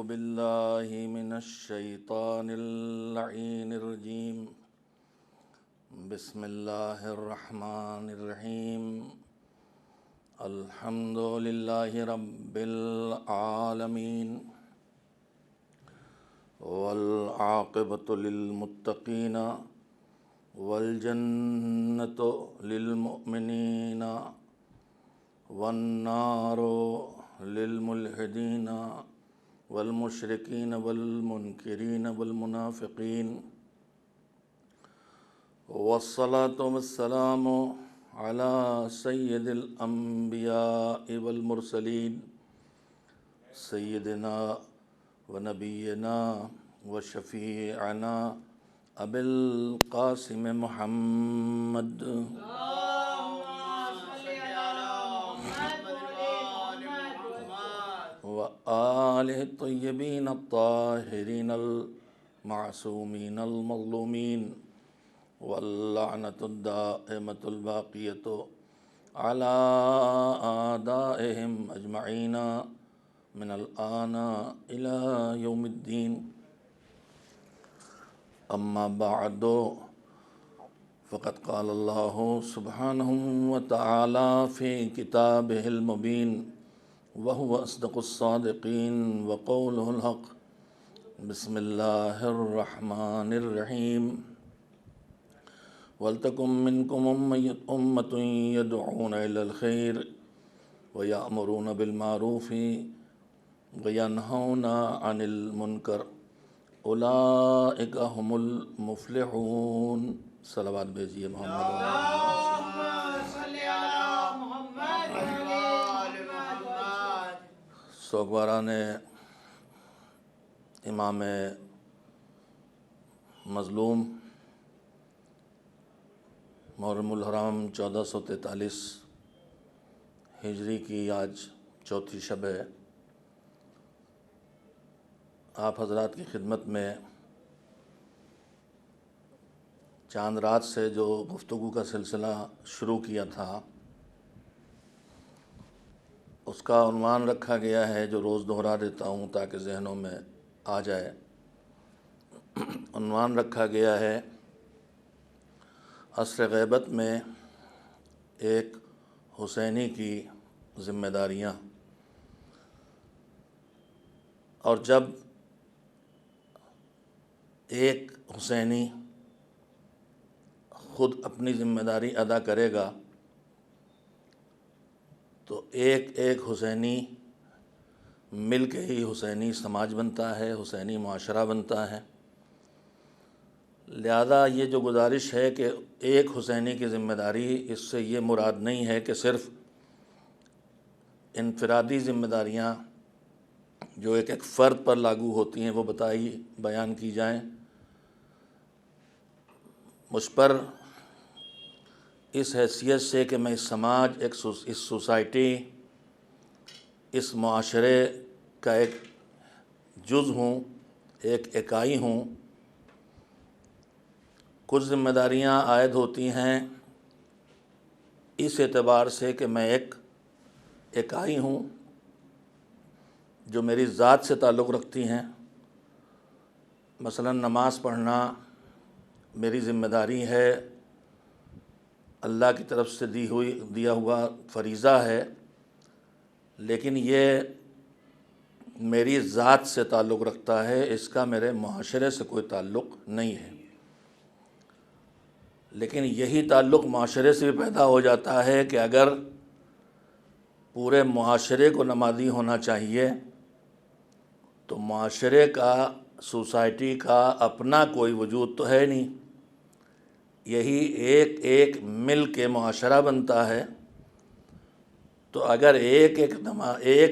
بالله من الشيطان اللعين الرجيم. بسم الله الرحمن الرحيم. الحمد لله رب العالمين والعاقبة للمتقين والجنة للمؤمنين والنار للملحدين والمشركين والمنكرين والمنافقين. والصلاة والسلام على سيد الأنبياء والمرسلين سيدنا ونبينا وشفيعنا أبي القاسم محمد وآله الطيبين الطاهرين المعصومين المظلومين واللعنة الدائمة الباقية على أعدائهم أجمعين من الآن إلى يوم الدين. أما بعد فقد قال الله سبحانه وتعالى في كتابه المبين وهو أصدق الصادقين وقوله الحق. بسم الله الرحمن الرحيم. وَلْتَكُن مِّنكُمْ أُمَّةٌ يَدْعُونَ إِلَى الْخَيْرِ وَيَأْمُرُونَ بِالْمَعْرُوفِ وَيَنْهَوْنَ عَنِ الْمُنكَرِ أُولَٰئِكَ هُمُ الْمُفْلِحُونَ. صلوات بھیجیے محمد سوگواران امام مظلوم محرم الحرام 1443 ہجری کی آج چوتھی شب ہے. آپ حضرات کی خدمت میں چاند رات سے جو گفتگو کا سلسلہ شروع کیا تھا اس کا عنوان رکھا گیا ہے، جو روز دہرا دیتا ہوں تاکہ ذہنوں میں آ جائے. عنوان رکھا گیا ہے عصر غیبت میں ایک حسینی کی ذمہ داریاں. اور جب ایک حسینی خود اپنی ذمہ داری ادا کرے گا تو ایک ایک حسینی مل کے ہی حسینی سماج بنتا ہے، حسینی معاشرہ بنتا ہے. لہذا یہ جو گزارش ہے کہ ایک حسینی کی ذمہ داری، اس سے یہ مراد نہیں ہے کہ صرف انفرادی ذمہ داریاں جو ایک ایک فرد پر لاگو ہوتی ہیں وہ بیان کی جائیں. مجھ پر اس حیثیت سے کہ میں اس سماج، اس سوسائٹی، اس معاشرے کا ایک جز ہوں، ایک اکائی ہوں، کچھ ذمہ داریاں عائد ہوتی ہیں اس اعتبار سے کہ میں ایک اکائی ہوں جو میری ذات سے تعلق رکھتی ہیں. مثلا نماز پڑھنا میری ذمہ داری ہے، اللہ کی طرف سے دیا ہوا فریضہ ہے، لیکن یہ میری ذات سے تعلق رکھتا ہے، اس کا میرے معاشرے سے کوئی تعلق نہیں ہے. لیکن یہی تعلق معاشرے سے بھی پیدا ہو جاتا ہے کہ اگر پورے معاشرے کو نمازی ہونا چاہیے تو معاشرے کا، سوسائٹی کا اپنا کوئی وجود تو ہے نہیں، یہی ایک ایک مل کے معاشرہ بنتا ہے. تو اگر ایک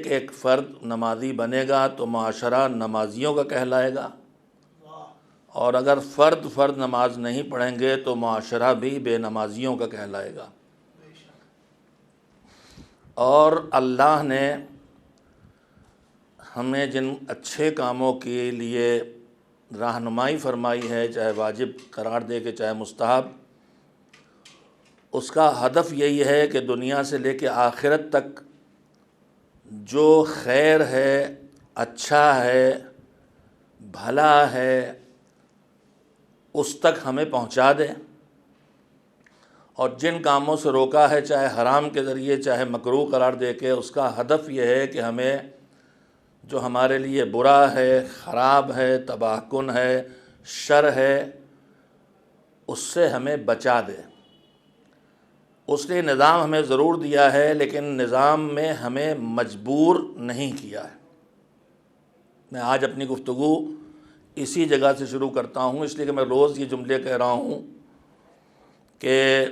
ایک فرد نمازی بنے گا تو معاشرہ نمازیوں کا کہلائے گا، اور اگر فرد نماز نہیں پڑھیں گے تو معاشرہ بھی بے نمازیوں کا کہلائے گا. اور اللہ نے ہمیں جن اچھے کاموں کے لیے رہنمائی فرمائی ہے، چاہے واجب قرار دے کے چاہے مستحب، اس کا ہدف یہی ہے کہ دنیا سے لے کے آخرت تک جو خیر ہے، اچھا ہے، بھلا ہے، اس تک ہمیں پہنچا دے، اور جن کاموں سے روکا ہے چاہے حرام کے ذریعے چاہے مکروہ قرار دے کے، اس کا ہدف یہ ہے کہ ہمیں جو ہمارے لیے برا ہے، خراب ہے، تباہ کن ہے، شر ہے، اس سے ہمیں بچا دے۔ اس نے نظام ہمیں ضرور دیا ہے، لیکن نظام میں ہمیں مجبور نہیں کیا ہے۔ میں آج اپنی گفتگو اسی جگہ سے شروع کرتا ہوں، اس لیے کہ میں روز یہ جملے کہہ رہا ہوں کہ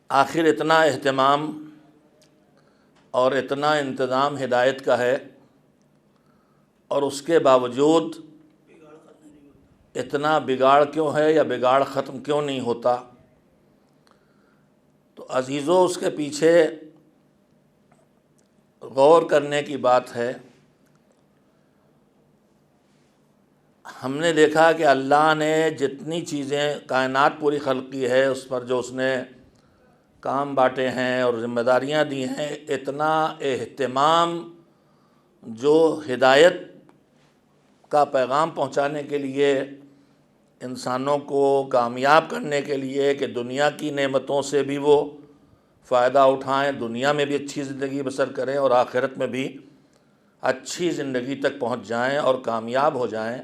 آخر اتنا اہتمام اور اتنا انتظام ہدایت کا ہے، اور اس کے باوجود اتنا بگاڑ کیوں ہے یا بگاڑ ختم کیوں نہیں ہوتا؟ تو عزیزو، اس کے پیچھے غور کرنے کی بات ہے۔ ہم نے دیکھا کہ اللہ نے جتنی چیزیں کائنات پوری خلق کی ہے، اس پر جو اس نے کام بانٹے ہیں اور ذمہ داریاں دی ہیں، اتنا اہتمام جو ہدایت کا پیغام پہنچانے کے لیے، انسانوں کو کامیاب کرنے کے لیے کہ دنیا کی نعمتوں سے بھی وہ فائدہ اٹھائیں، دنیا میں بھی اچھی زندگی بسر کریں اور آخرت میں بھی اچھی زندگی تک پہنچ جائیں اور کامیاب ہو جائیں،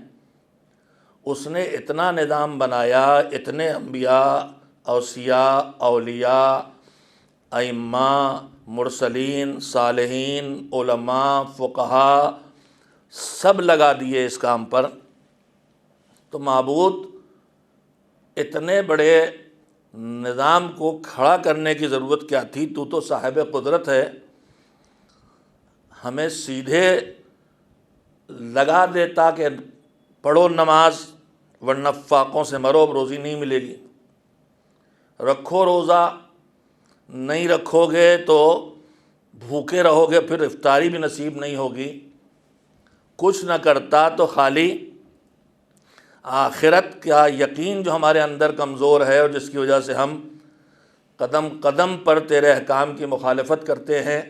اس نے اتنا نظام بنایا، اتنے انبیاء، اوصیاء، اولیاء، ائمہ، مرسلین، صالحین، علماء، فقہاء سب لگا دیے اس کام پر۔ تو معبود اتنے بڑے نظام کو کھڑا کرنے کی ضرورت کیا تھی؟ تو صاحب قدرت ہے، ہمیں سیدھے لگا دیتا کہ پڑھو نماز ورنہ فاقوں سے مرو، اب روزی نہیں ملے گی، رکھو روزہ، نہیں رکھو گے تو بھوکے رہو گے، پھر افطاری بھی نصیب نہیں ہوگی۔ کچھ نہ کرتا تو خالی آخرت کا یقین جو ہمارے اندر کمزور ہے اور جس کی وجہ سے ہم قدم قدم پر تیرے احکام کی مخالفت کرتے ہیں،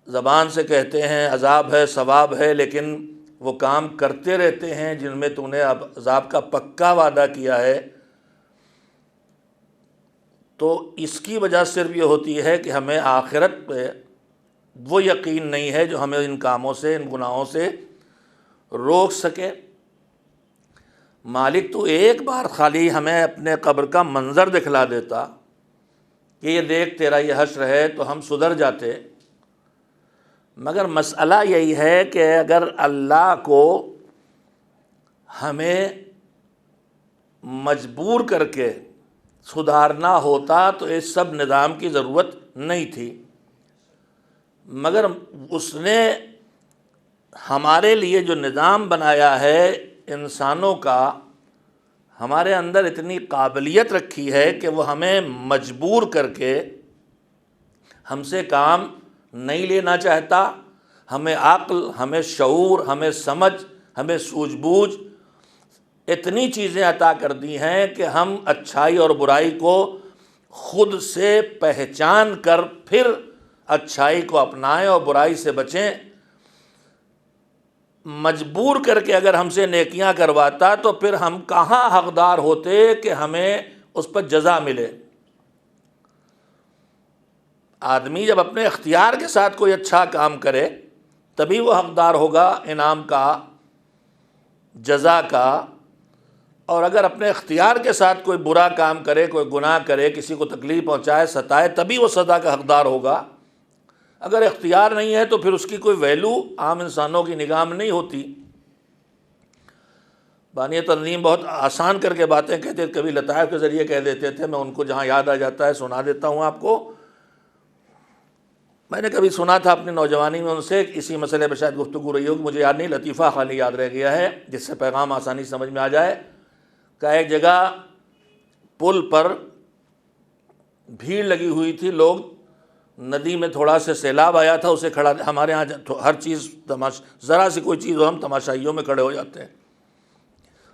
زبان سے کہتے ہیں عذاب ہے، ثواب ہے، لیکن وہ کام کرتے رہتے ہیں جن میں تو نے عذاب کا پکا وعدہ کیا ہے۔ تو اس کی وجہ صرف یہ ہوتی ہے کہ ہمیں آخرت پہ وہ یقین نہیں ہے جو ہمیں ان کاموں سے، ان گناہوں سے روک سکے۔ مالک تو ایک بار خالی ہمیں اپنے قبر کا منظر دکھلا دیتا کہ یہ دیکھ تیرا یہ حشر ہے، تو ہم سدھر جاتے۔ مگر مسئلہ یہی ہے کہ اگر اللہ کو ہمیں مجبور کر کے سدھارنا ہوتا تو اس سب نظام کی ضرورت نہیں تھی، مگر اس نے ہمارے لیے جو نظام بنایا ہے انسانوں کا، ہمارے اندر اتنی قابلیت رکھی ہے کہ وہ ہمیں مجبور کر کے ہم سے کام نہیں لینا چاہتا۔ ہمیں عقل، ہمیں شعور، ہمیں سمجھ، ہمیں سوجھ بوجھ، اتنی چیزیں عطا کر دی ہیں کہ ہم اچھائی اور برائی کو خود سے پہچان کر پھر اچھائی کو اپنائیں اور برائی سے بچیں۔ مجبور کر کے اگر ہم سے نیکیاں کرواتا تو پھر ہم کہاں حقدار ہوتے کہ ہمیں اس پر جزا ملے۔ آدمی جب اپنے اختیار کے ساتھ کوئی اچھا کام کرے تبھی وہ حقدار ہوگا انعام کا، جزا کا، اور اگر اپنے اختیار کے ساتھ کوئی برا کام کرے، کوئی گناہ کرے، کسی کو تکلیف پہنچائے، ستائے، تبھی وہ سزا کا حقدار ہوگا۔ اگر اختیار نہیں ہے تو پھر اس کی کوئی ویلو عام انسانوں کی نگاہ میں نہیں ہوتی۔ بانی تنظیم بہت آسان کر کے باتیں کہتے تھے، کبھی لطائف کے ذریعے کہہ دیتے تھے، میں ان کو جہاں یاد آ جاتا ہے سنا دیتا ہوں آپ کو۔ میں نے کبھی سنا تھا اپنی نوجوانی میں ان سے، اسی مسئلے پہ شاید گفتگو رہی ہوگی، مجھے یاد نہیں، لطیفہ خالی یاد رہ گیا ہے جس سے پیغام آسانی سمجھ میں آ جائے، کہ ایک جگہ پل پر بھیڑ لگی ہوئی تھی، لوگ ندی میں تھوڑا سے سیلاب آیا تھا، اسے کھڑا، ہمارے ہاں ہر چیز ذرا سی کوئی چیز ہو ہم تماشائیوں میں کھڑے ہو جاتے ہیں،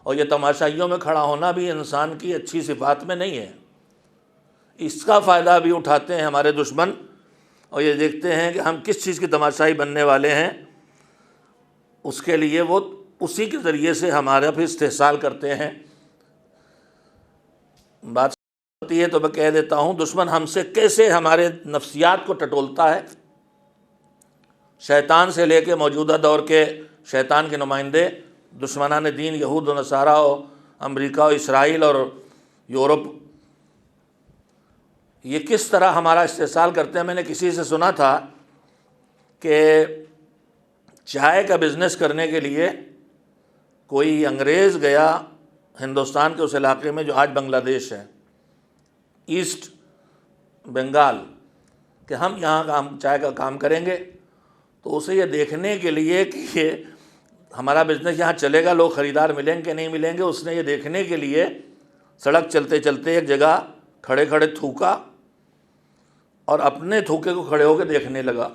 اور یہ تماشائیوں میں کھڑا ہونا بھی انسان کی اچھی صفات میں نہیں ہے۔ اس کا فائدہ بھی اٹھاتے ہیں ہمارے دشمن، اور یہ دیکھتے ہیں کہ ہم کس چیز کی تماشائی بننے والے ہیں، اس کے لیے وہ اسی کے ذریعے سے ہمارا پھر استحصال کرتے ہیں۔ بات ہوتی ہے تو میں کہہ دیتا ہوں، دشمن ہم سے کیسے ہمارے نفسیات کو ٹٹولتا ہے۔ شیطان سے لے کے موجودہ دور کے شیطان کے نمائندے، دشمنان دین، یہود و نصارہ و امریکہ و اسرائیل اور یورپ، یہ کس طرح ہمارا استحصال کرتے ہیں۔ میں نے کسی سے سنا تھا کہ چائے کا بزنس کرنے کے لیے کوئی انگریز گیا ہندوستان کے اس علاقے میں جو آج بنگلہ دیش ہے، ایسٹ بنگال، کہ ہم یہاں چائے کا کام کریں گے۔ تو اسے یہ دیکھنے کے لیے کہ یہ ہمارا بزنس یہاں چلے گا، لوگ خریدار ملیں گے نہیں ملیں گے، اس نے یہ دیکھنے کے لیے سڑک چلتے چلتے ایک جگہ کھڑے کھڑے تھوکا اور اپنے تھوکے کو کھڑے ہو کے دیکھنے لگا۔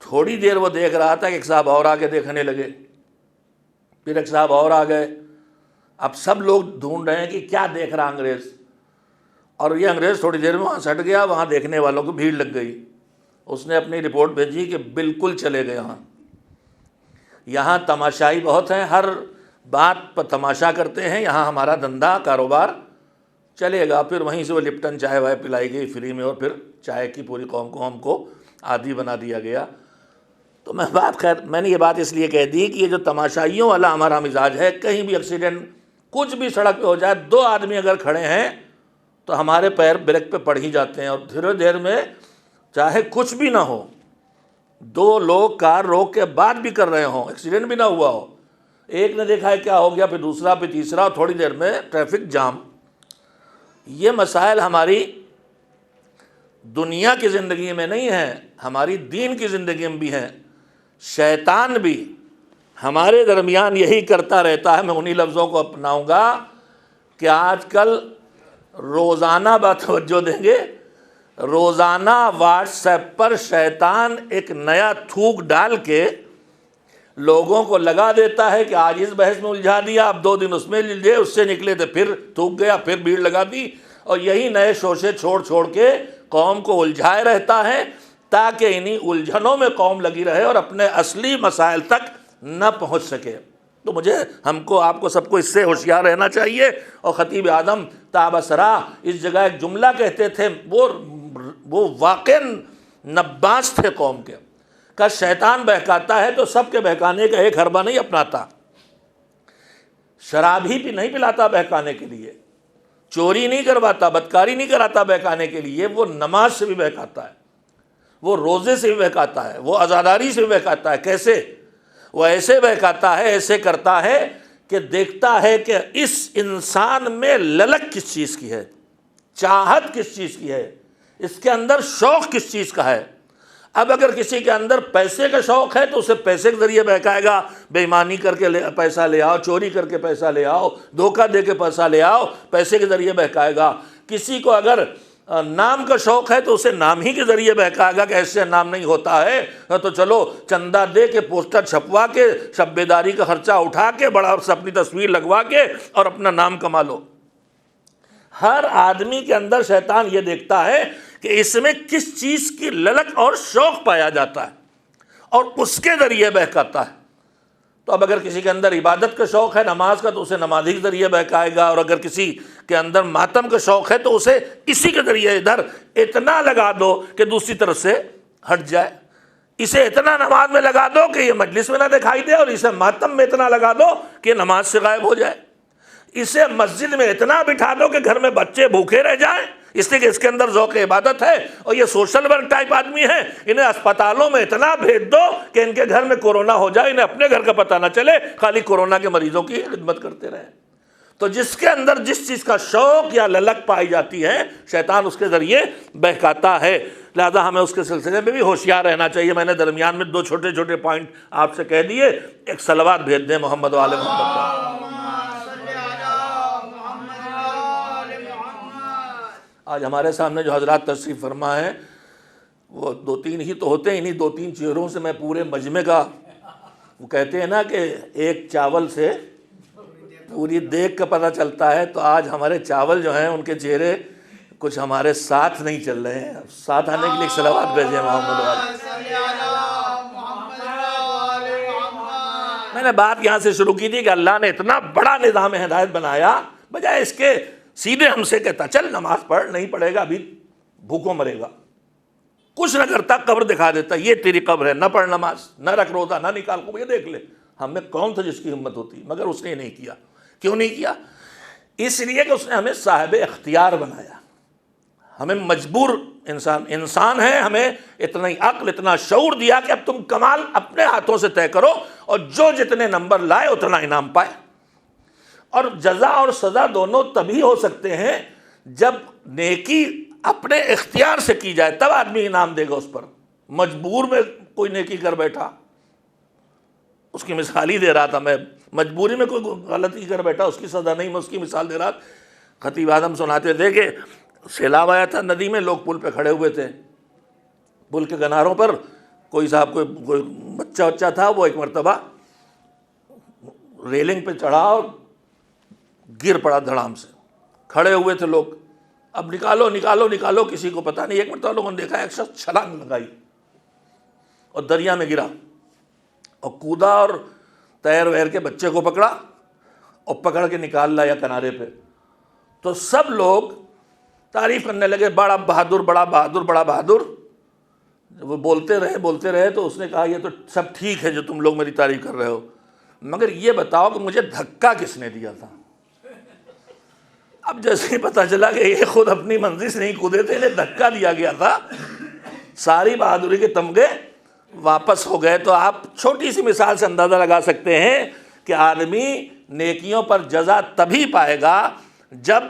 تھوڑی دیر وہ دیکھ رہا تھا کہ ایک صاحب اور آگے دیکھنے لگے، پھر ایک صاحب اور آ گئے۔ اب سب لوگ ڈھونڈ رہے ہیں کہ کیا دیکھ رہا انگریز، اور یہ انگریز تھوڑی دیر میں وہاں سے ہٹ گیا، وہاں دیکھنے والوں کو بھیڑ لگ گئی۔ اس نے اپنی رپورٹ بھیجی کہ بالکل چلے گئے یہاں تماشائی بہت ہیں، ہر بات پر تماشا کرتے ہیں، یہاں ہمارا دھندا کاروبار چلے گا۔ پھر وہیں سے وہ لپٹن چائے وائے پلائی گئی فری میں، اور پھر چائے کی پوری قوم کو ہم کو عادی بنا دیا گیا۔ تو میں نے یہ بات اس لیے کہہ دی کہ یہ جو تماشائیوں والا ہمارا مزاج ہے، کہیں بھی ایکسیڈنٹ کچھ بھی سڑک پہ ہو جائے، 2 آدمی اگر کھڑے ہیں تو ہمارے پیر بریک پہ پڑ ہی جاتے ہیں، اور دھیرے دیر میں چاہے کچھ بھی نہ ہو، 2 لوگ کار روک کے بات بھی کر رہے ہوں، ایکسیڈنٹ بھی نہ ہوا ہو، ایک نے دیکھا ہے کیا ہو گیا، پھر دوسرا، پھر تیسرا، اور تھوڑی دیر میں ٹریفک جام۔ یہ مسائل ہماری دنیا کی زندگی میں نہیں ہیں، ہماری دین کی زندگی میں بھی ہیں۔ شیطان بھی ہمارے درمیان یہی کرتا رہتا ہے۔ میں انہی لفظوں کو اپناؤں گا کہ آج کل روزانہ توجہ دیں گے، روزانہ واٹس ایپ پر شیطان ایک نیا تھوک ڈال کے لوگوں کو لگا دیتا ہے کہ آج اس بحث میں الجھا دیا، اب 2 دن اس میں الجھے، اس سے نکلے تھے پھر تھوک گیا، پھر بھیڑ لگا دی، اور یہی نئے شوشے چھوڑ کے قوم کو الجھائے رہتا ہے، تاکہ انہی الجھنوں میں قوم لگی رہے اور اپنے اصلی مسائل تک نہ پہنچ سکے۔ تو ہم کو آپ کو سب کو اس سے ہوشیار رہنا چاہیے۔ اور خطیب اعظم تابصرہ اس جگہ ایک جملہ کہتے تھے، وہ واقعاً نباز تھے قوم کے، کہ شیطان بہکاتا ہے تو سب کے بہکانے کا ایک حربہ نہیں اپناتا، شراب ہی نہیں پلاتا بہکانے کے لیے، چوری نہیں کرواتا، بدکاری نہیں کراتا بہکانے کے لیے، وہ نماز سے بھی بہکاتا ہے، وہ روزے سے بھی بہکاتا ہے، وہ عزاداری سے بھی بہکاتا ہے۔ کیسے؟ وہ ایسے بہکاتا ہے، ایسے کرتا ہے کہ دیکھتا ہے کہ اس انسان میں للک کس چیز کی ہے، چاہت کس چیز کی ہے، اس کے اندر شوق کس چیز کا ہے۔ اب اگر کسی کے اندر پیسے کا شوق ہے تو اسے پیسے کے ذریعے بہکائے گا، بے ایمانی کر کے پیسہ لے آؤ، چوری کر کے پیسہ لے آؤ، دھوکہ دے کے پیسہ لے آؤ، پیسے کے ذریعے بہکائے گا۔ کسی کو اگر نام کا شوق ہے تو اسے نام ہی کے ذریعے بہکائے گا کہ ایسے نام نہیں ہوتا ہے، تو چلو چندہ دے کے، پوسٹر چھپوا کے، شب بیداری کا خرچہ اٹھا کے، بڑا اپنی تصویر لگوا کے اور اپنا نام کما لو۔ ہر آدمی کے اندر شیطان یہ دیکھتا ہے کہ اس میں کس چیز کی للک اور شوق پایا جاتا ہے، اور اس کے ذریعے بہکاتا ہے۔ تو اب اگر کسی کے اندر عبادت کا شوق ہے، نماز کا، تو اسے نمازی کے ذریعے بہکائے گا، اور اگر کسی کے اندر ماتم کا شوق ہے تو اسے اسی کے ذریعے ادھر اتنا لگا دو کہ دوسری طرف سے ہٹ جائے، اسے اتنا نماز میں لگا دو کہ یہ مجلس میں نہ دکھائی دے، اور اسے ماتم میں اتنا لگا دو کہ نماز سے غائب ہو جائے، اسے مسجد میں اتنا بٹھا دو کہ گھر میں بچے بھوکے رہ جائیں، اس لیے کہ اس کے اندر ذوق عبادت ہے۔ اور یہ سوشل ورک ٹائپ آدمی ہیں، انہیں اسپتالوں میں اتنا بھیج دو کہ ان کے گھر میں کورونا ہو جائے، انہیں اپنے گھر کا پتہ نہ چلے، خالی کورونا کے مریضوں کی خدمت کرتے رہیں۔ تو جس کے اندر جس چیز کا شوق یا للک پائی جاتی ہے، شیطان اس کے ذریعے بہکاتا ہے، لہذا ہمیں اس کے سلسلے میں بھی ہوشیار رہنا چاہیے۔ میں نے درمیان میں 2 چھوٹے چھوٹے پوائنٹ آپ سے کہہ دیے، ایک صلوات بھیج دیں محمد و آل محمد کا۔ آج ہمارے سامنے جو حضرات تشریف فرما ہے، وہ 2-3 ہی تو ہوتے ہیں، انہی 2-3 چہروں سے میں پورے مجمع کا، وہ کہتے ہیں نا کہ ایک چاول سے پوری دیگ کا پتہ چلتا ہے، تو آج ہمارے چاول جو ہیں ان کے چہرے کچھ ہمارے ساتھ نہیں چل رہے ہیں. ساتھ آنے کے لیے ایک صلوات بھیجیں محمد والے. میں نے بات یہاں سے شروع کی تھی کہ اللہ نے اتنا بڑا نظام ہدایت بنایا، بجائے اس کے سیدھے ہم سے کہتا چل نماز پڑھ، نہیں پڑھے گا ابھی بھوکوں مرے گا. کچھ نہ کرتا، قبر دکھا دیتا، یہ تیری قبر ہے، نہ پڑھ نماز، نہ رکھ روزہ، نہ نکال کو، یہ دیکھ لے. ہم میں کون تھا جس کی ہمت ہوتی؟ مگر اس نے نہیں کیا. کیوں نہیں کیا؟ اس لیے کہ اس نے ہمیں صاحب اختیار بنایا. ہمیں مجبور انسان ہے، ہمیں اتنا عقل، اتنا شعور دیا کہ اب تم کمال اپنے ہاتھوں سے طے کرو، اور جو جتنے نمبر لائے اتنا انعام پائے. اور جزا اور سزا دونوں تبھی ہو سکتے ہیں جب نیکی اپنے اختیار سے کی جائے، تب آدمی انعام دے گا اس پر. مجبور میں کوئی نیکی کر بیٹھا، اس کی مثال ہی دے رہا تھا میں، مجبوری میں کوئی غلطی کر بیٹھا، اس کی سزا نہیں، میں اس کی مثال دے رہا. خطیب اعظم سناتے تھے کہ سیلاب آیا تھا ندی میں، لوگ پل پہ کھڑے ہوئے تھے، پل کے کناروں پر کوئی صاحب کوئی بچہ تھا، وہ ایک مرتبہ ریلنگ پہ چڑھا اور گر پڑا دھڑام سے. کھڑے ہوئے تھے لوگ، اب نکالو نکالو نکالو، کسی کو پتہ نہیں. ایک مرتبہ لوگوں نے دیکھا ایک شخص چھلانگ لگائی اور دریا میں گرا اور کودا اور تیر ویر کے بچے کو پکڑا اور پکڑ کے نکال لایا کنارے پہ. تو سب لوگ تعریف کرنے لگے، بڑا بہادر بڑا بہادر بڑا بہادر. وہ بولتے رہے تو اس نے کہا یہ تو سب ٹھیک ہے جو تم لوگ میری تعریف کر رہے ہو، مگر یہ بتاؤ کہ مجھے دھکا کس نے دیا تھا؟ اب جیسے ہی پتہ چلا کہ یہ خود اپنی منزل سے نہیں کودے تھے، انہیں دھکا دیا گیا تھا، ساری بہادری کے تمغے واپس ہو گئے. تو آپ چھوٹی سی مثال سے اندازہ لگا سکتے ہیں کہ آدمی نیکیوں پر جزا تبھی پائے گا جب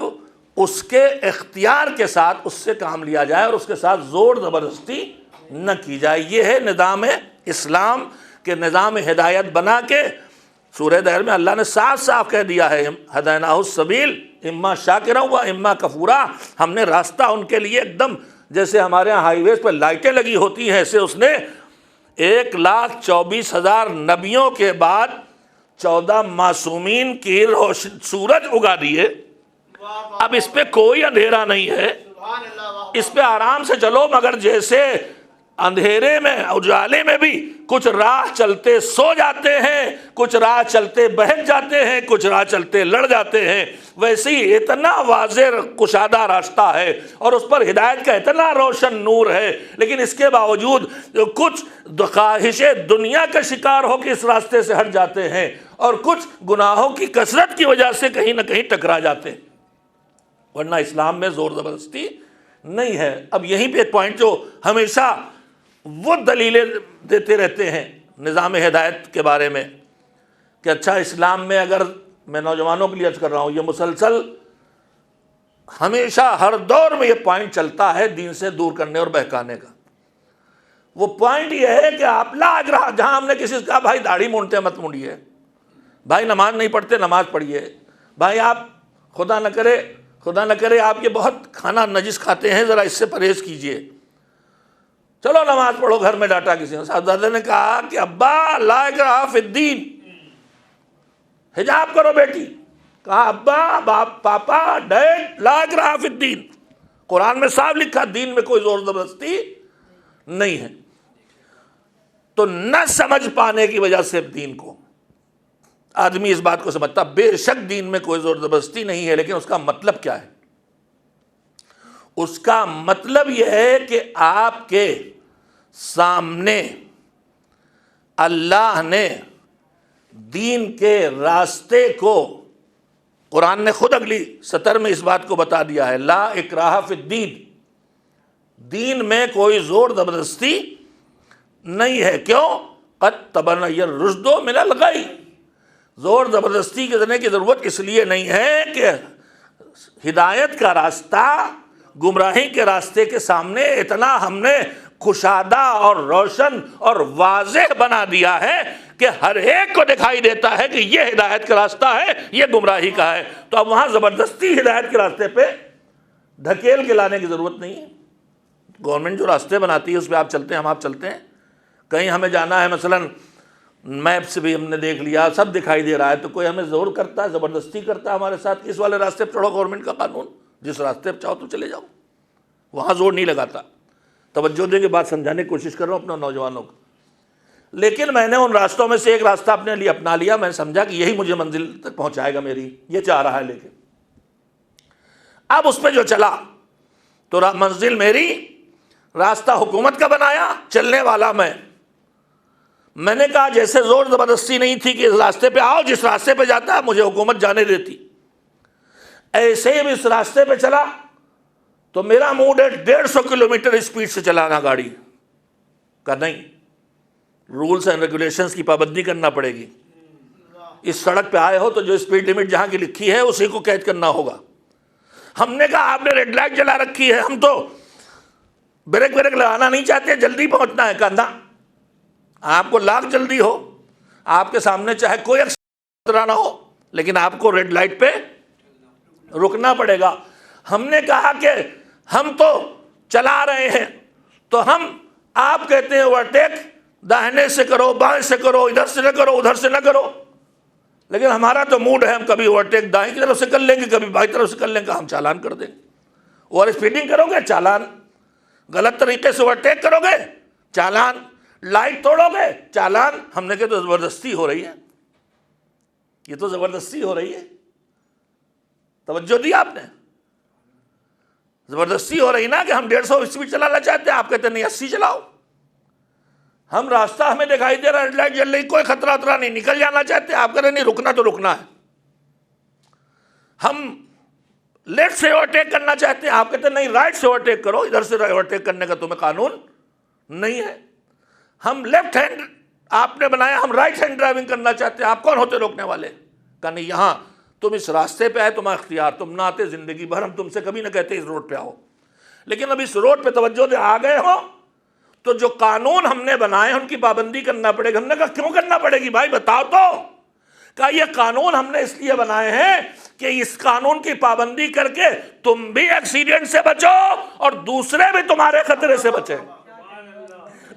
اس کے اختیار کے ساتھ اس سے کام لیا جائے اور اس کے ساتھ زور زبردستی نہ کی جائے. یہ ہے نظام اسلام کے نظام ہدایت بنا کے. سورہ دہر میں اللہ نے صاف صاف کہہ دیا ہے، ہدیناہ السبیل اما شاکرا و اما کفورا. ہم نے راستہ ان کے لیے ایک دم جیسے ہمارے یہاں ہائی ویز پہ لائٹیں لگی ہوتی ہیں، ایسے اس نے 1,24,000 نبیوں کے بعد 14 معصومین کی سورج اگا دیے. اب اس پہ کوئی اندھیرا نہیں ہے، اس پہ آرام سے چلو. مگر جیسے اندھیرے میں اجالے میں بھی کچھ راہ چلتے سو جاتے ہیں، کچھ راہ چلتے بہک جاتے ہیں، کچھ راہ چلتے لڑ جاتے ہیں، ویسے ہی اتنا واضح کشادہ راستہ ہے اور اس پر ہدایت کا اتنا روشن نور ہے، لیکن اس کے باوجود کچھ خواہش دنیا کا شکار ہو کے اس راستے سے ہٹ جاتے ہیں اور کچھ گناہوں کی کثرت کی وجہ سے کہیں نہ کہیں ٹکرا جاتے ہیں. ورنہ اسلام میں زور زبردستی نہیں ہے. اب یہیں پہ ایک پوائنٹ جو ہمیشہ وہ دلیلیں دیتے رہتے ہیں نظام ہدایت کے بارے میں کہ اچھا اسلام میں، اگر میں نوجوانوں کے لیے عرض کر رہا ہوں، یہ مسلسل ہمیشہ ہر دور میں یہ پوائنٹ چلتا ہے دین سے دور کرنے اور بہکانے کا. وہ پوائنٹ یہ ہے کہ آپ لاج رہا، جہاں ہم نے کسی سے کہا بھائی داڑھی مونڈتے مت مونڈیے، بھائی نماز نہیں پڑھتے نماز پڑھیے، بھائی آپ خدا نہ کرے آپ یہ بہت کھانا نجس کھاتے ہیں، ذرا اس سے پرہیز کیجئے، چلو نماز پڑھو گھر میں. ڈانٹا کسی نے، صاحبزادے نے کہا کہ ابا لا اکراہ فی الدین، حجاب کرو بیٹی. کہا ابا پاپا ڈیڈ لا اکراہ فی الدین، قرآن میں صاف لکھا دین میں کوئی زور زبردستی نہیں ہے. تو نہ سمجھ پانے کی وجہ سے دین کو آدمی اس بات کو سمجھتا بے شک دین میں کوئی زور زبردستی نہیں ہے، لیکن اس کا مطلب کیا ہے؟ اس کا مطلب یہ ہے کہ آپ کے سامنے اللہ نے دین کے راستے کو، قرآن نے خود اگلی سطر میں اس بات کو بتا دیا ہے، لا اکراہ فی الدین، دین میں کوئی زور زبردستی نہیں ہے. کیوں؟ قد تبین الرشد من الغی، زور زبردستی کرنے کی ضرورت اس لیے نہیں ہے کہ ہدایت کا راستہ گمراہی کے راستے کے سامنے اتنا ہم نے کشادہ اور روشن اور واضح بنا دیا ہے کہ ہر ایک کو دکھائی دیتا ہے کہ یہ ہدایت کا راستہ ہے، یہ گمراہی کا ہے. تو اب وہاں زبردستی ہدایت کے راستے پہ دھکیل کے لانے کی ضرورت نہیں ہے. گورنمنٹ جو راستے بناتی ہے اس پہ آپ چلتے ہیں، ہم آپ چلتے ہیں. کہیں ہمیں جانا ہے، مثلاً میپ سے بھی ہم نے دیکھ لیا، سب دکھائی دے رہا ہے، تو کوئی ہمیں زور کرتا ہے، زبردستی کرتا ہے ہمارے ساتھ کہ اس والے راستے پہ چڑھو، گورنمنٹ کا قانون، جس راستے پہ چاہو تو چلے جاؤ. وہاں زور نہیں لگاتا. توجہ دیں کہ بات سمجھانے کی کوشش کر رہا ہوں اپنے نوجوانوں کو. لیکن میں نے ان راستوں میں سے ایک راستہ اپنے لیے اپنا لیا. میں نے سمجھا کہ یہی مجھے منزل تک پہنچائے گا میری, یہ چاہ رہا ہے. لیکن اب اس پہ جو چلا تو منزل میری, راستہ حکومت کا بنایا, چلنے والا میں نے کہا جیسے زور زبردستی نہیں تھی کہ اس راستے پہ آؤ, جس راستے پہ جاتا مجھے حکومت جانے دیتی, ایسے ہی اس راستے پہ چلا تو میرا موڈ ہے 150 کلومیٹر اسپیڈ سے چلانا گاڑی کا. نہیں, رولز اینڈ ریگولیشنز کی پابندی کرنا پڑے گی. اس سڑک پہ آئے ہو تو جو اسپیڈ لمٹ جہاں کی لکھی ہے اسی کو کیچ کرنا ہوگا. ہم نے کہا آپ نے ریڈ لائٹ جلا رکھی ہے, ہم تو بریک لگانا نہیں چاہتے, جلدی پہنچنا ہے. کہنا آپ کو لاکھ جلدی ہو, آپ کے سامنے چاہے کوئی خطرہ نہ ہو, لیکن آپ کو ریڈ لائٹ پہ رکنا پڑے گا. ہم نے کہا کہ ہم تو چلا رہے ہیں تو آپ کہتے ہیں اوورٹیک داہنے سے کرو, بائیں سے کرو, ادھر سے نہ کرو, ادھر سے نہ کرو, لیکن ہمارا تو موڈ ہے ہم کبھی اوورٹیک دائیں کی طرف سے کر لیں گے, کبھی بائیں طرف سے کر لیں گے, ہم چالان کر دیں گے. اوور اسپیڈنگ کرو گے چالان, غلط طریقے سے اوورٹیک کرو گے چالان, لائٹ توڑو گے چالان. ہم نے کہا تو زبردستی ہو رہی ہے, یہ تو زبردستی ہو رہی ہے. توجہ دی آپ نے, زبردستی ہو رہی نا کہ ہم 150 اسپیڈ چلانا چاہتے ہیں, آپ کہتے ہیں نہیں 80 چلاؤ. ہم راستہ ہمیں دکھائی دے رہا ہے, ریڈ لائٹ جل رہی, کوئی خطرہ نہیں, نکل جانا چاہتے ہیں, آپ کہتے ہیں نہیں رکنا تو رکنا ہے. ہم لیفٹ سے اوورٹیک کرنا چاہتے ہیں, آپ کہتے ہیں نہیں رائٹ سے اوورٹیک کرو, ادھر سے اوورٹیک کرنے کا تمہیں قانون نہیں ہے. ہم لیفٹ ہینڈ آپ نے بنایا, ہم رائٹ ہینڈ ڈرائیونگ کرنا چاہتے ہیں, آپ کون ہوتے روکنے والے؟ کہ نہیں یہاں تم اس راستے پہ آئے, تمہارا اختیار, تم نہ آتے زندگی بھر ہم تم سے کبھی نہ کہتے اس روڈ پہ آؤ, لیکن اب اس روڈ پہ توجہ دے آ گئے ہو تو جو قانون ہم نے بنائے ان کی پابندی کرنا پڑے گا. ہم نے کہا کیوں کرنا پڑے گی بھائی بتاؤ تو. کہا یہ قانون ہم نے اس لیے بنائے ہیں کہ اس قانون کی پابندی کر کے تم بھی ایکسیڈنٹ سے بچو اور دوسرے بھی تمہارے خطرے سے بچے.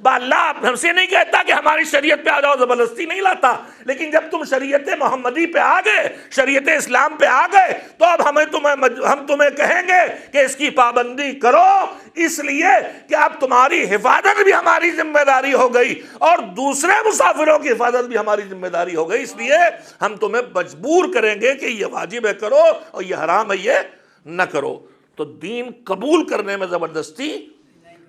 اللہ ہم سے نہیں کہتا کہ ہماری شریعت پہ آ جاؤ, زبردستی نہیں لاتا, لیکن جب تم شریعت محمدی پہ آ گئے, شریعت اسلام پہ آ گئے, تو اب ہم تمہیں کہیں گے کہ اس کی پابندی کرو, اس لیے کہ اب تمہاری حفاظت بھی ہماری ذمہ داری ہو گئی اور دوسرے مسافروں کی حفاظت بھی ہماری ذمہ داری ہو گئی, اس لیے ہم تمہیں مجبور کریں گے کہ یہ واجب ہے کرو اور یہ حرام ہے یہ نہ کرو. تو دین قبول کرنے میں زبردستی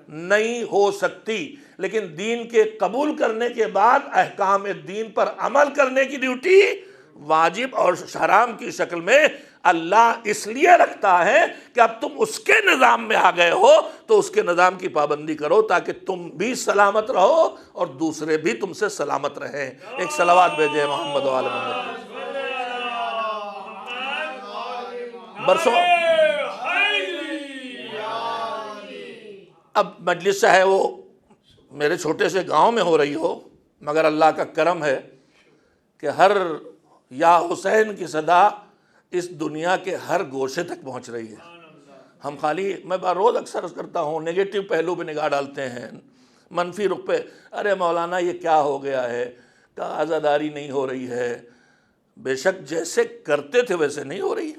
نہیں ہو سکتی, لیکن دین کے قبول کرنے کے بعد احکام دین پر عمل کرنے کی ڈیوٹی واجب اور حرام کی شکل میں اللہ اس لیے رکھتا ہے کہ اب تم اس کے نظام میں آ گئے ہو تو اس کے نظام کی پابندی کرو تاکہ تم بھی سلامت رہو اور دوسرے بھی تم سے سلامت رہیں. ایک صلوات بھیجیں محمد و آل محمد. برسوں اب مجلس چاہے وہ میرے چھوٹے سے گاؤں میں ہو رہی ہو, مگر اللہ کا کرم ہے کہ ہر یا حسین کی صدا اس دنیا کے ہر گوشے تک پہنچ رہی ہے. ہم میں روز اکثر کرتا ہوں, نیگیٹو پہلو پہ نگاہ ڈالتے ہیں, منفی رخ پہ, ارے مولانا یہ کیا ہو گیا ہے, کہ عزاداری نہیں ہو رہی ہے. بے شک جیسے کرتے تھے ویسے نہیں ہو رہی,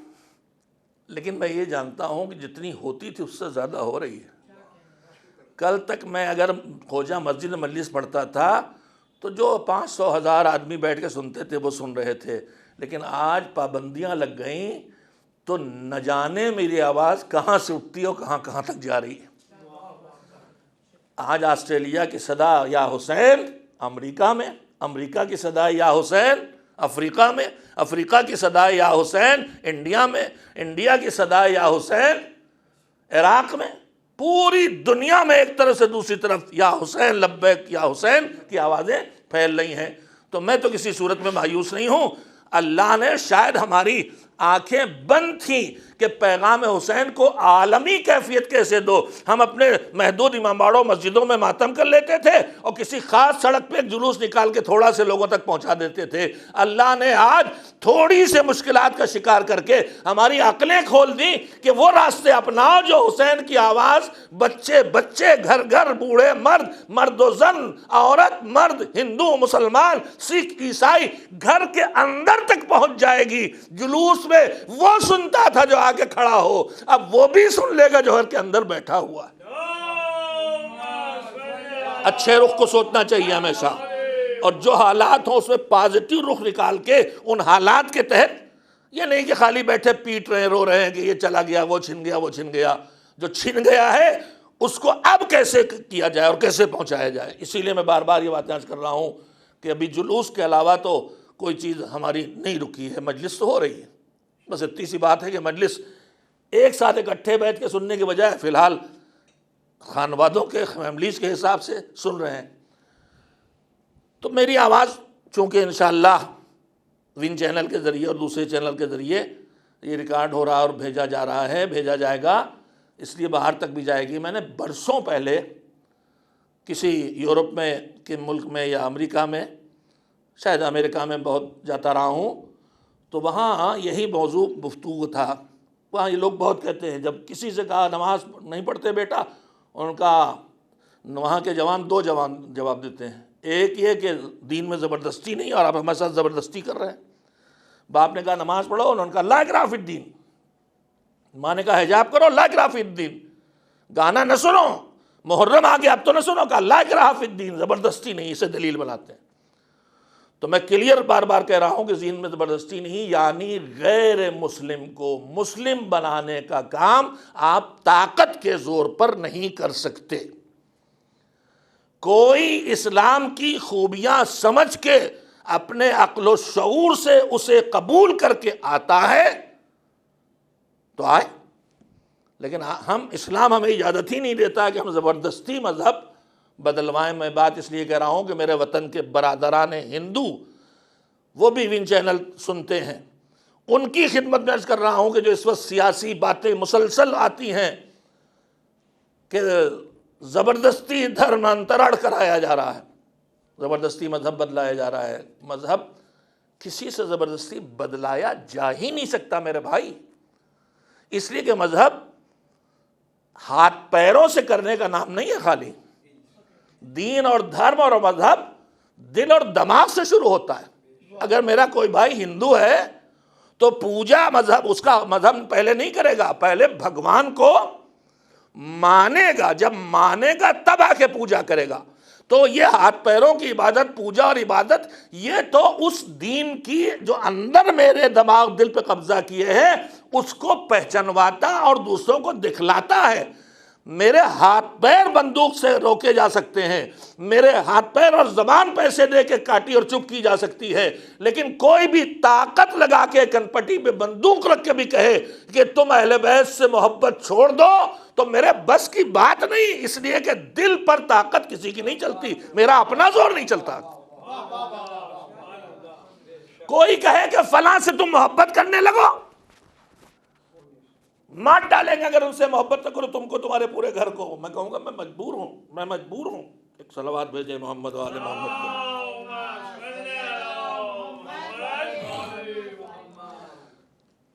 لیکن میں یہ جانتا ہوں کہ جتنی ہوتی تھی اس سے زیادہ ہو رہی ہے. کل تک میں اگر خوجہ مسجد مجلس پڑھتا تھا تو جو 500,000 آدمی بیٹھ کے سنتے تھے وہ سن رہے تھے, لیکن آج پابندیاں لگ گئیں تو نہ جانے میری آواز کہاں سے اٹھتی ہے اور کہاں تک جا رہی ہے. آج آسٹریلیا کی صدا یا حسین امریکہ میں, امریکہ کی صدا یا حسین افریقہ میں, افریقہ کی صدا یا حسین انڈیا میں, انڈیا کی صدا یا حسین عراق میں, پوری دنیا میں ایک طرف سے دوسری طرف یا حسین لبیک یا حسین کی آوازیں پھیل رہی ہیں. تو میں تو کسی صورت میں مایوس نہیں ہوں. اللہ نے شاید ہماری آنکھیں بند تھیں کہ پیغام حسین کو عالمی کیفیت کیسے دو. ہم اپنے محدود امام باڑوں مسجدوں میں ماتم کر لیتے تھے اور کسی خاص سڑک پہ ایک جلوس نکال کے تھوڑا سے لوگوں تک پہنچا دیتے تھے. اللہ نے آج تھوڑی سے مشکلات کا شکار کر کے ہماری عقلیں کھول دی کہ وہ راستے اپناؤ جو حسین کی آواز بچے بچے, گھر گھر, بوڑھے مرد, مرد و زن, عورت مرد, ہندو مسلمان, سکھ عیسائی, گھر کے اندر تک پہنچ جائے گی. جلوس میں وہ سنتا تھا جو آگے کھڑا ہو، اب وہ بھی سن لے گا جو گھر کے اندر بیٹھا ہوا ہے۔ اچھے رخ کو سوچنا چاہیے ہمیشہ، اور جو حالات ہوں اس میں پازیٹیو رخ نکال کے ان حالات کے تحت، یہ نہیں کہ خالی بیٹھے پیٹ رہے ہیں، رو رہے ہیں کہ یہ چلا گیا، وہ چھن گیا، وہ چھن گیا۔ جو چھن گیا ہے اس کو اب کیسے کیا جائے اور کیسے پہنچایا جائے۔ اسی لیے میں بار بار یہ باتیں عرض کر رہا ہوں کہ ابھی جلوس کے علاوہ تو کوئی چیز ہماری نہیں رکی ہے، مجلس تو ہو رہی ہے، بس اتنی سی بات ہے کہ مجلس ایک ساتھ اکٹھے بیٹھ کے سننے کے بجائے فی الحال خانوادوں کے فیملیز کے حساب سے سن رہے ہیں۔ تو میری آواز چونکہ انشاءاللہ ون چینل کے ذریعے اور دوسرے چینل کے ذریعے یہ ریکارڈ ہو رہا ہے اور بھیجا جا رہا ہے، بھیجا جائے گا، اس لیے باہر تک بھی جائے گی۔ میں نے برسوں پہلے کسی یورپ میں کے ملک میں یا امریکہ میں، شاید امریکہ میں بہت جاتا رہا ہوں، تو وہاں یہی موضوع گفتگو تھا۔ وہاں یہ لوگ بہت کہتے ہیں، جب کسی سے کہا نماز نہیں پڑھتے بیٹا، ان کا وہاں کے جوان دو جواب دیتے ہیں۔ ایک یہ کہ دین میں زبردستی نہیں اور آپ ہمارے ساتھ زبردستی کر رہے ہیں۔ باپ نے کہا نماز پڑھو، انہوں نے کہا لا اکراہ فی الدین۔ ماں نے کہا حجاب کرو، لا اکراہ فی الدین۔ گانا نہ سنو، محرم آ گیا اب تو نہ سنو، کہا لا اکراہ فی الدین، زبردستی نہیں، اسے دلیل بناتے ہیں۔ تو میں کلیئر بار بار کہہ رہا ہوں کہ دین میں زبردستی نہیں، یعنی غیر مسلم کو مسلم بنانے کا کام آپ طاقت کے زور پر نہیں کر سکتے۔ کوئی اسلام کی خوبیاں سمجھ کے اپنے عقل و شعور سے اسے قبول کر کے آتا ہے تو آئے، لیکن ہم اسلام ہمیں اجازت ہی نہیں دیتا کہ ہم زبردستی مذہب بدلوائیں۔ میں بات اس لیے کہہ رہا ہوں کہ میرے وطن کے برادران ہندو وہ بھی ون چینل سنتے ہیں، ان کی خدمت میں عرض کر رہا ہوں کہ جو اس وقت سیاسی باتیں مسلسل آتی ہیں کہ زبردستی دھرمانترن کرایا جا رہا ہے، زبردستی مذہب بدلایا جا رہا ہے۔ مذہب کسی سے زبردستی بدلایا جا ہی نہیں سکتا میرے بھائی، اس لیے کہ مذہب ہاتھ پیروں سے کرنے کا نام نہیں ہے خالی۔ دین اور دھرم اور مذہب دل اور دماغ سے شروع ہوتا ہے۔ اگر میرا کوئی بھائی ہندو ہے تو پوجا مذہب اس کا مذہب پہلے نہیں کرے گا، پہلے بھگوان کو مانے گا، جب مانے گا تب آ کے پوجا کرے گا۔ تو یہ ہاتھ پیروں کی عبادت، پوجا اور عبادت، یہ تو اس دین کی جو اندر میرے دماغ دل پہ قبضہ کیے ہیں اس کو پہچانواتا اور دوسروں کو دکھلاتا ہے۔ میرے ہاتھ پیر بندوق سے روکے جا سکتے ہیں، میرے ہاتھ پیر اور زبان پیسے دے کے کاٹی اور چپ کی جا سکتی ہے، لیکن کوئی بھی طاقت لگا کے کنپٹی پہ بندوق رکھ کے بھی کہے کہ تم اہل بیت سے محبت چھوڑ دو تو میرے بس کی بات نہیں، اس لیے کہ دل پر طاقت کسی کی نہیں چلتی، میرا اپنا زور نہیں چلتا۔ کوئی کہے کہ فلاں سے تم محبت کرنے لگو، مار ڈالیں گے اگر ان سے محبت نہ کرو تم کو، تمہارے پورے گھر کو۔ میں کہوں گا میں مجبور ہوں۔ ایک صلوات بھیجے محمد و آل محمد کو۔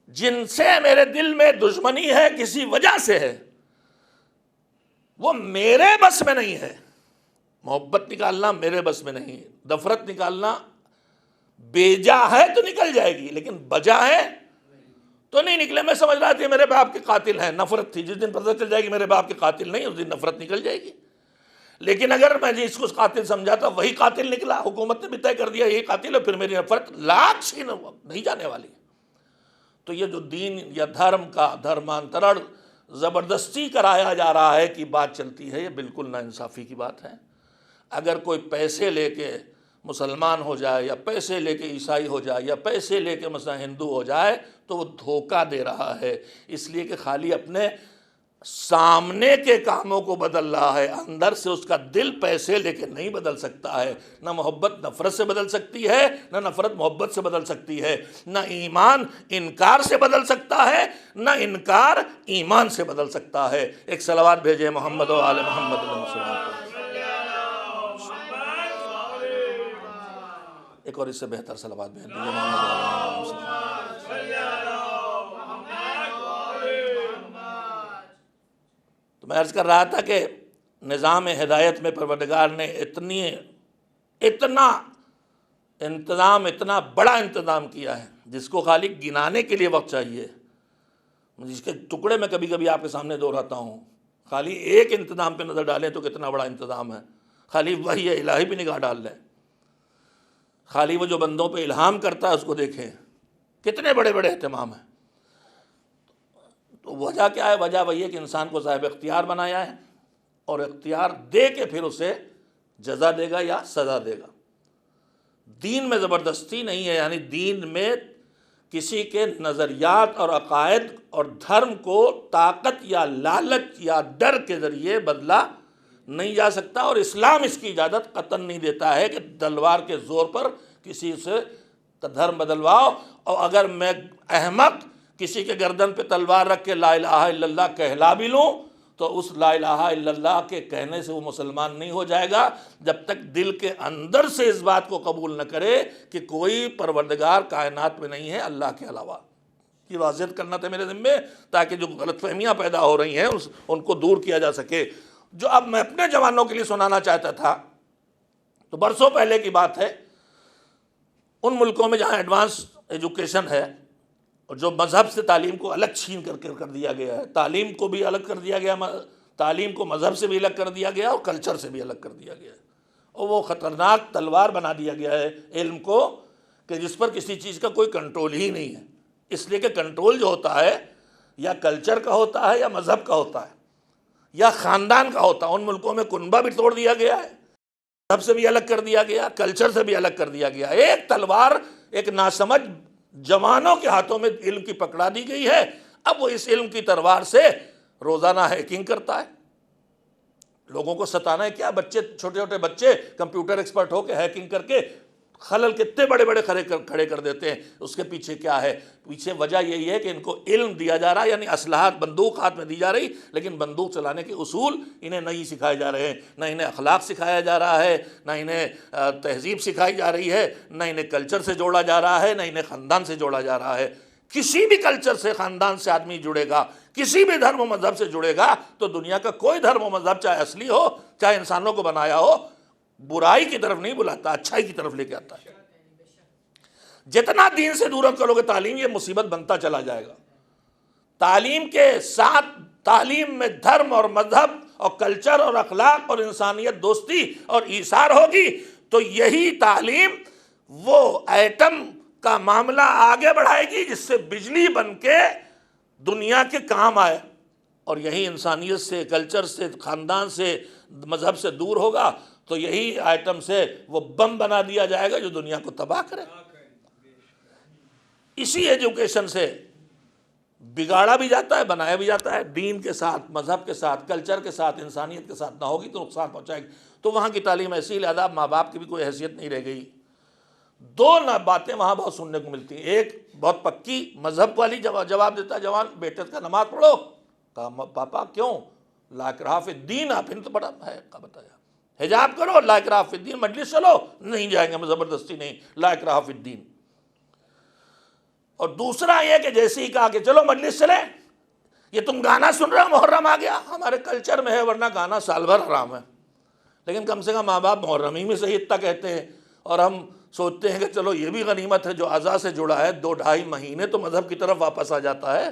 جن سے میرے دل میں دشمنی ہے کسی وجہ سے ہے، وہ میرے بس میں نہیں ہے۔ محبت نکالنا میرے بس میں نہیں، نفرت نکالنا بیجا ہے تو نکل جائے گی، لیکن بجا ہے تو نہیں نکلے۔ میں سمجھ رہا تھی میرے باپ کے قاتل ہیں، نفرت تھی، جس دن پتہ چل جائے گی میرے باپ کے قاتل نہیں، اس دن نفرت نکل جائے گی۔ لیکن اگر میں جس کو قاتل سمجھا تھا وہی قاتل نکلا، حکومت نے بھی طے کر دیا یہی قاتل ہے، پھر میری نفرت لاکھ چھین نہیں جانے والی۔ تو یہ جو دین یا دھرم کا دھرمانترن زبردستی کرایا جا رہا ہے کہ بات چلتی ہے، یہ بالکل ناانصافی کی بات ہے۔ اگر کوئی پیسے لے کے مسلمان ہو جائے یا پیسے لے کے عیسائی ہو جائے یا پیسے لے کے مثلا ہندو ہو جائے تو وہ دھوکہ دے رہا ہے، اس لیے کہ خالی اپنے سامنے کے کاموں کو بدل رہا ہے، اندر سے اس کا دل پیسے لے کے نہیں بدل سکتا ہے۔ نہ محبت نفرت سے بدل سکتی ہے، نہ نفرت محبت سے بدل سکتی ہے، نہ ایمان انکار سے بدل سکتا ہے، نہ انکار ایمان سے بدل سکتا ہے۔ ایک صلوات بھیجے محمد و آل محمد علیہ وسلم۔ ایک اور اس سے بہتر صلوات بھیج دیجیے محمد و آل محمد۔ تو میں عرض کر رہا تھا کہ نظام ہدایت میں پروردگار نے اتنا انتظام، اتنا بڑا انتظام کیا ہے جس کو خالی گنانے کے لیے وقت چاہیے، جس کے ٹکڑے میں کبھی کبھی آپ کے سامنے دہراتا ہوں، خالی ایک انتظام پہ نظر ڈالیں تو کتنا بڑا انتظام ہے، خالی وحی الہی بھی نگاہ ڈال لیں، خالی وہ جو بندوں پہ الہام کرتا ہے اس کو دیکھیں، کتنے بڑے بڑے اہتمام ہیں۔ تو وجہ کیا ہے؟ وجہ وہی ہے کہ انسان کو صاحب اختیار بنایا ہے، اور اختیار دے کے پھر اسے جزا دے گا یا سزا دے گا۔ دین میں زبردستی نہیں ہے، یعنی دین میں کسی کے نظریات اور عقائد اور دھرم کو طاقت یا لالچ یا ڈر کے ذریعے بدلا نہیں جا سکتا، اور اسلام اس کی اجازت قطعاً نہیں دیتا ہے کہ تلوار کے زور پر کسی سے دھرم بدلواؤ۔ اور اگر میں احمق کسی کے گردن پہ تلوار رکھ کے لا الہ الا اللہ کہلا بھی لوں تو اس لا الہ الا اللہ کے کہنے سے وہ مسلمان نہیں ہو جائے گا جب تک دل کے اندر سے اس بات کو قبول نہ کرے کہ کوئی پروردگار کائنات میں نہیں ہے اللہ کے علاوہ۔ یہ واضح کرنا تھا میرے ذمہ، تاکہ جو غلط فہمیاں پیدا ہو رہی ہیں ان کو دور کیا جا سکے۔ جو اب میں اپنے جوانوں کے لیے سنانا چاہتا تھا، تو برسوں پہلے کی بات ہے، ان ملکوں میں جہاں ایڈوانس ایجوکیشن ہے اور جو مذہب سے تعلیم کو الگ چھین کر دیا گیا ہے، تعلیم کو بھی الگ کر دیا گیا، تعلیم کو مذہب سے بھی الگ کر دیا گیا اور کلچر سے بھی الگ کر دیا گیا ہے، اور وہ خطرناک تلوار بنا دیا گیا ہے علم کو کہ جس پر کسی چیز کا کوئی کنٹرول ہی نہیں ہے، اس لیے کہ کنٹرول جو ہوتا ہے یا کلچر کا ہوتا ہے یا مذہب کا ہوتا ہے یا خاندان کا ہوتا ہے۔ ان ملکوں میں کنبہ بھی توڑ دیا گیا ہے، مذہب سے بھی الگ کر دیا گیا، کلچر سے بھی الگ کر دیا گیا، ایک تلوار ایک ناسمجھ جوانوں کے ہاتھوں میں علم کی پکڑا دی گئی ہے۔ اب وہ اس علم کی تلوار سے روزانہ ہیکنگ کرتا ہے، لوگوں کو ستانا ہے کیا؟ بچے، چھوٹے چھوٹے بچے کمپیوٹر ایکسپرٹ ہو کے ہیکنگ کر کے خلل کتنے بڑے بڑے کھڑے کر دیتے ہیں۔ اس کے پیچھے کیا ہے؟ پیچھے وجہ یہی ہے کہ ان کو علم دیا جا رہا ہے، یعنی اسلحات، بندوق ہاتھ میں دی جا رہی، لیکن بندوق چلانے کے اصول انہیں نہیں سکھائے جا رہے ہیں، نہ انہیں اخلاق سکھایا جا رہا ہے، نہ انہیں تہذیب سکھائی جا رہی ہے، نہ انہیں کلچر سے جوڑا جا رہا ہے، نہ انہیں خاندان سے جوڑا جا رہا ہے۔ کسی بھی کلچر سے، خاندان سے آدمی جڑے گا، کسی بھی دھرم و مذہب سے جڑے گا تو دنیا کا کوئی دھرم و مذہب، چاہے اصلی ہو چاہے انسانوں کو بنایا ہو، برائی کی طرف نہیں بلاتا، اچھائی کی طرف لے کے آتا ہے۔ جتنا دین سے دور کرو گے تعلیم، یہ مصیبت بنتا چلا جائے گا۔ تعلیم کے ساتھ، تعلیم میں دھرم اور مذہب اور کلچر اور اخلاق اور انسانیت دوستی اور ایثار ہوگی تو یہی تعلیم وہ ایٹم کا معاملہ آگے بڑھائے گی جس سے بجلی بن کے دنیا کے کام آئے، اور یہی انسانیت سے، کلچر سے، خاندان سے، مذہب سے دور ہوگا تو یہی آئٹم سے وہ بم بنا دیا جائے گا جو دنیا کو تباہ کرے۔ اسی ایجوکیشن سے بگاڑا بھی جاتا ہے، بنایا بھی جاتا ہے، دین کے ساتھ، مذہب کے ساتھ، کلچر کے ساتھ، انسانیت کے ساتھ نہ ہوگی تو نقصان پہنچائے گی۔ تو وہاں کی تعلیم ایسی، لہذا ماں باپ کی بھی کوئی حیثیت نہیں رہ گئی۔ دو باتیں وہاں بہت سننے کو ملتی ہیں، ایک بہت پکی مذہب والی جواب دیتا ہے جوان، بیٹے کا نماز پڑھو، کہا پاپا کیوں؟ لا اکراہ فی الدین، آپ نے تو بڑا ہے کا بتایا، حجاب کرو، لا اکراہ فی الدین، مجلس چلو، نہیں جائیں گے، زبردستی نہیں، لا اکراہ فی الدین۔ اور دوسرا یہ کہ جیسے ہی کہا کہ چلو مجلس چلیں، یہ تم گانا سن رہے ہو، محرم آ گیا، ہمارے کلچر میں ہے، ورنہ گانا سال بھر حرام ہے، لیکن کم سے کم ماں باپ محرم ہی میں صحیح اتنا کہتے ہیں، اور ہم سوچتے ہیں کہ چلو یہ بھی غنیمت ہے جو اعضاء سے جڑا ہے، 2-2.5 مہینے تو مذہب کی طرف واپس آ جاتا ہے،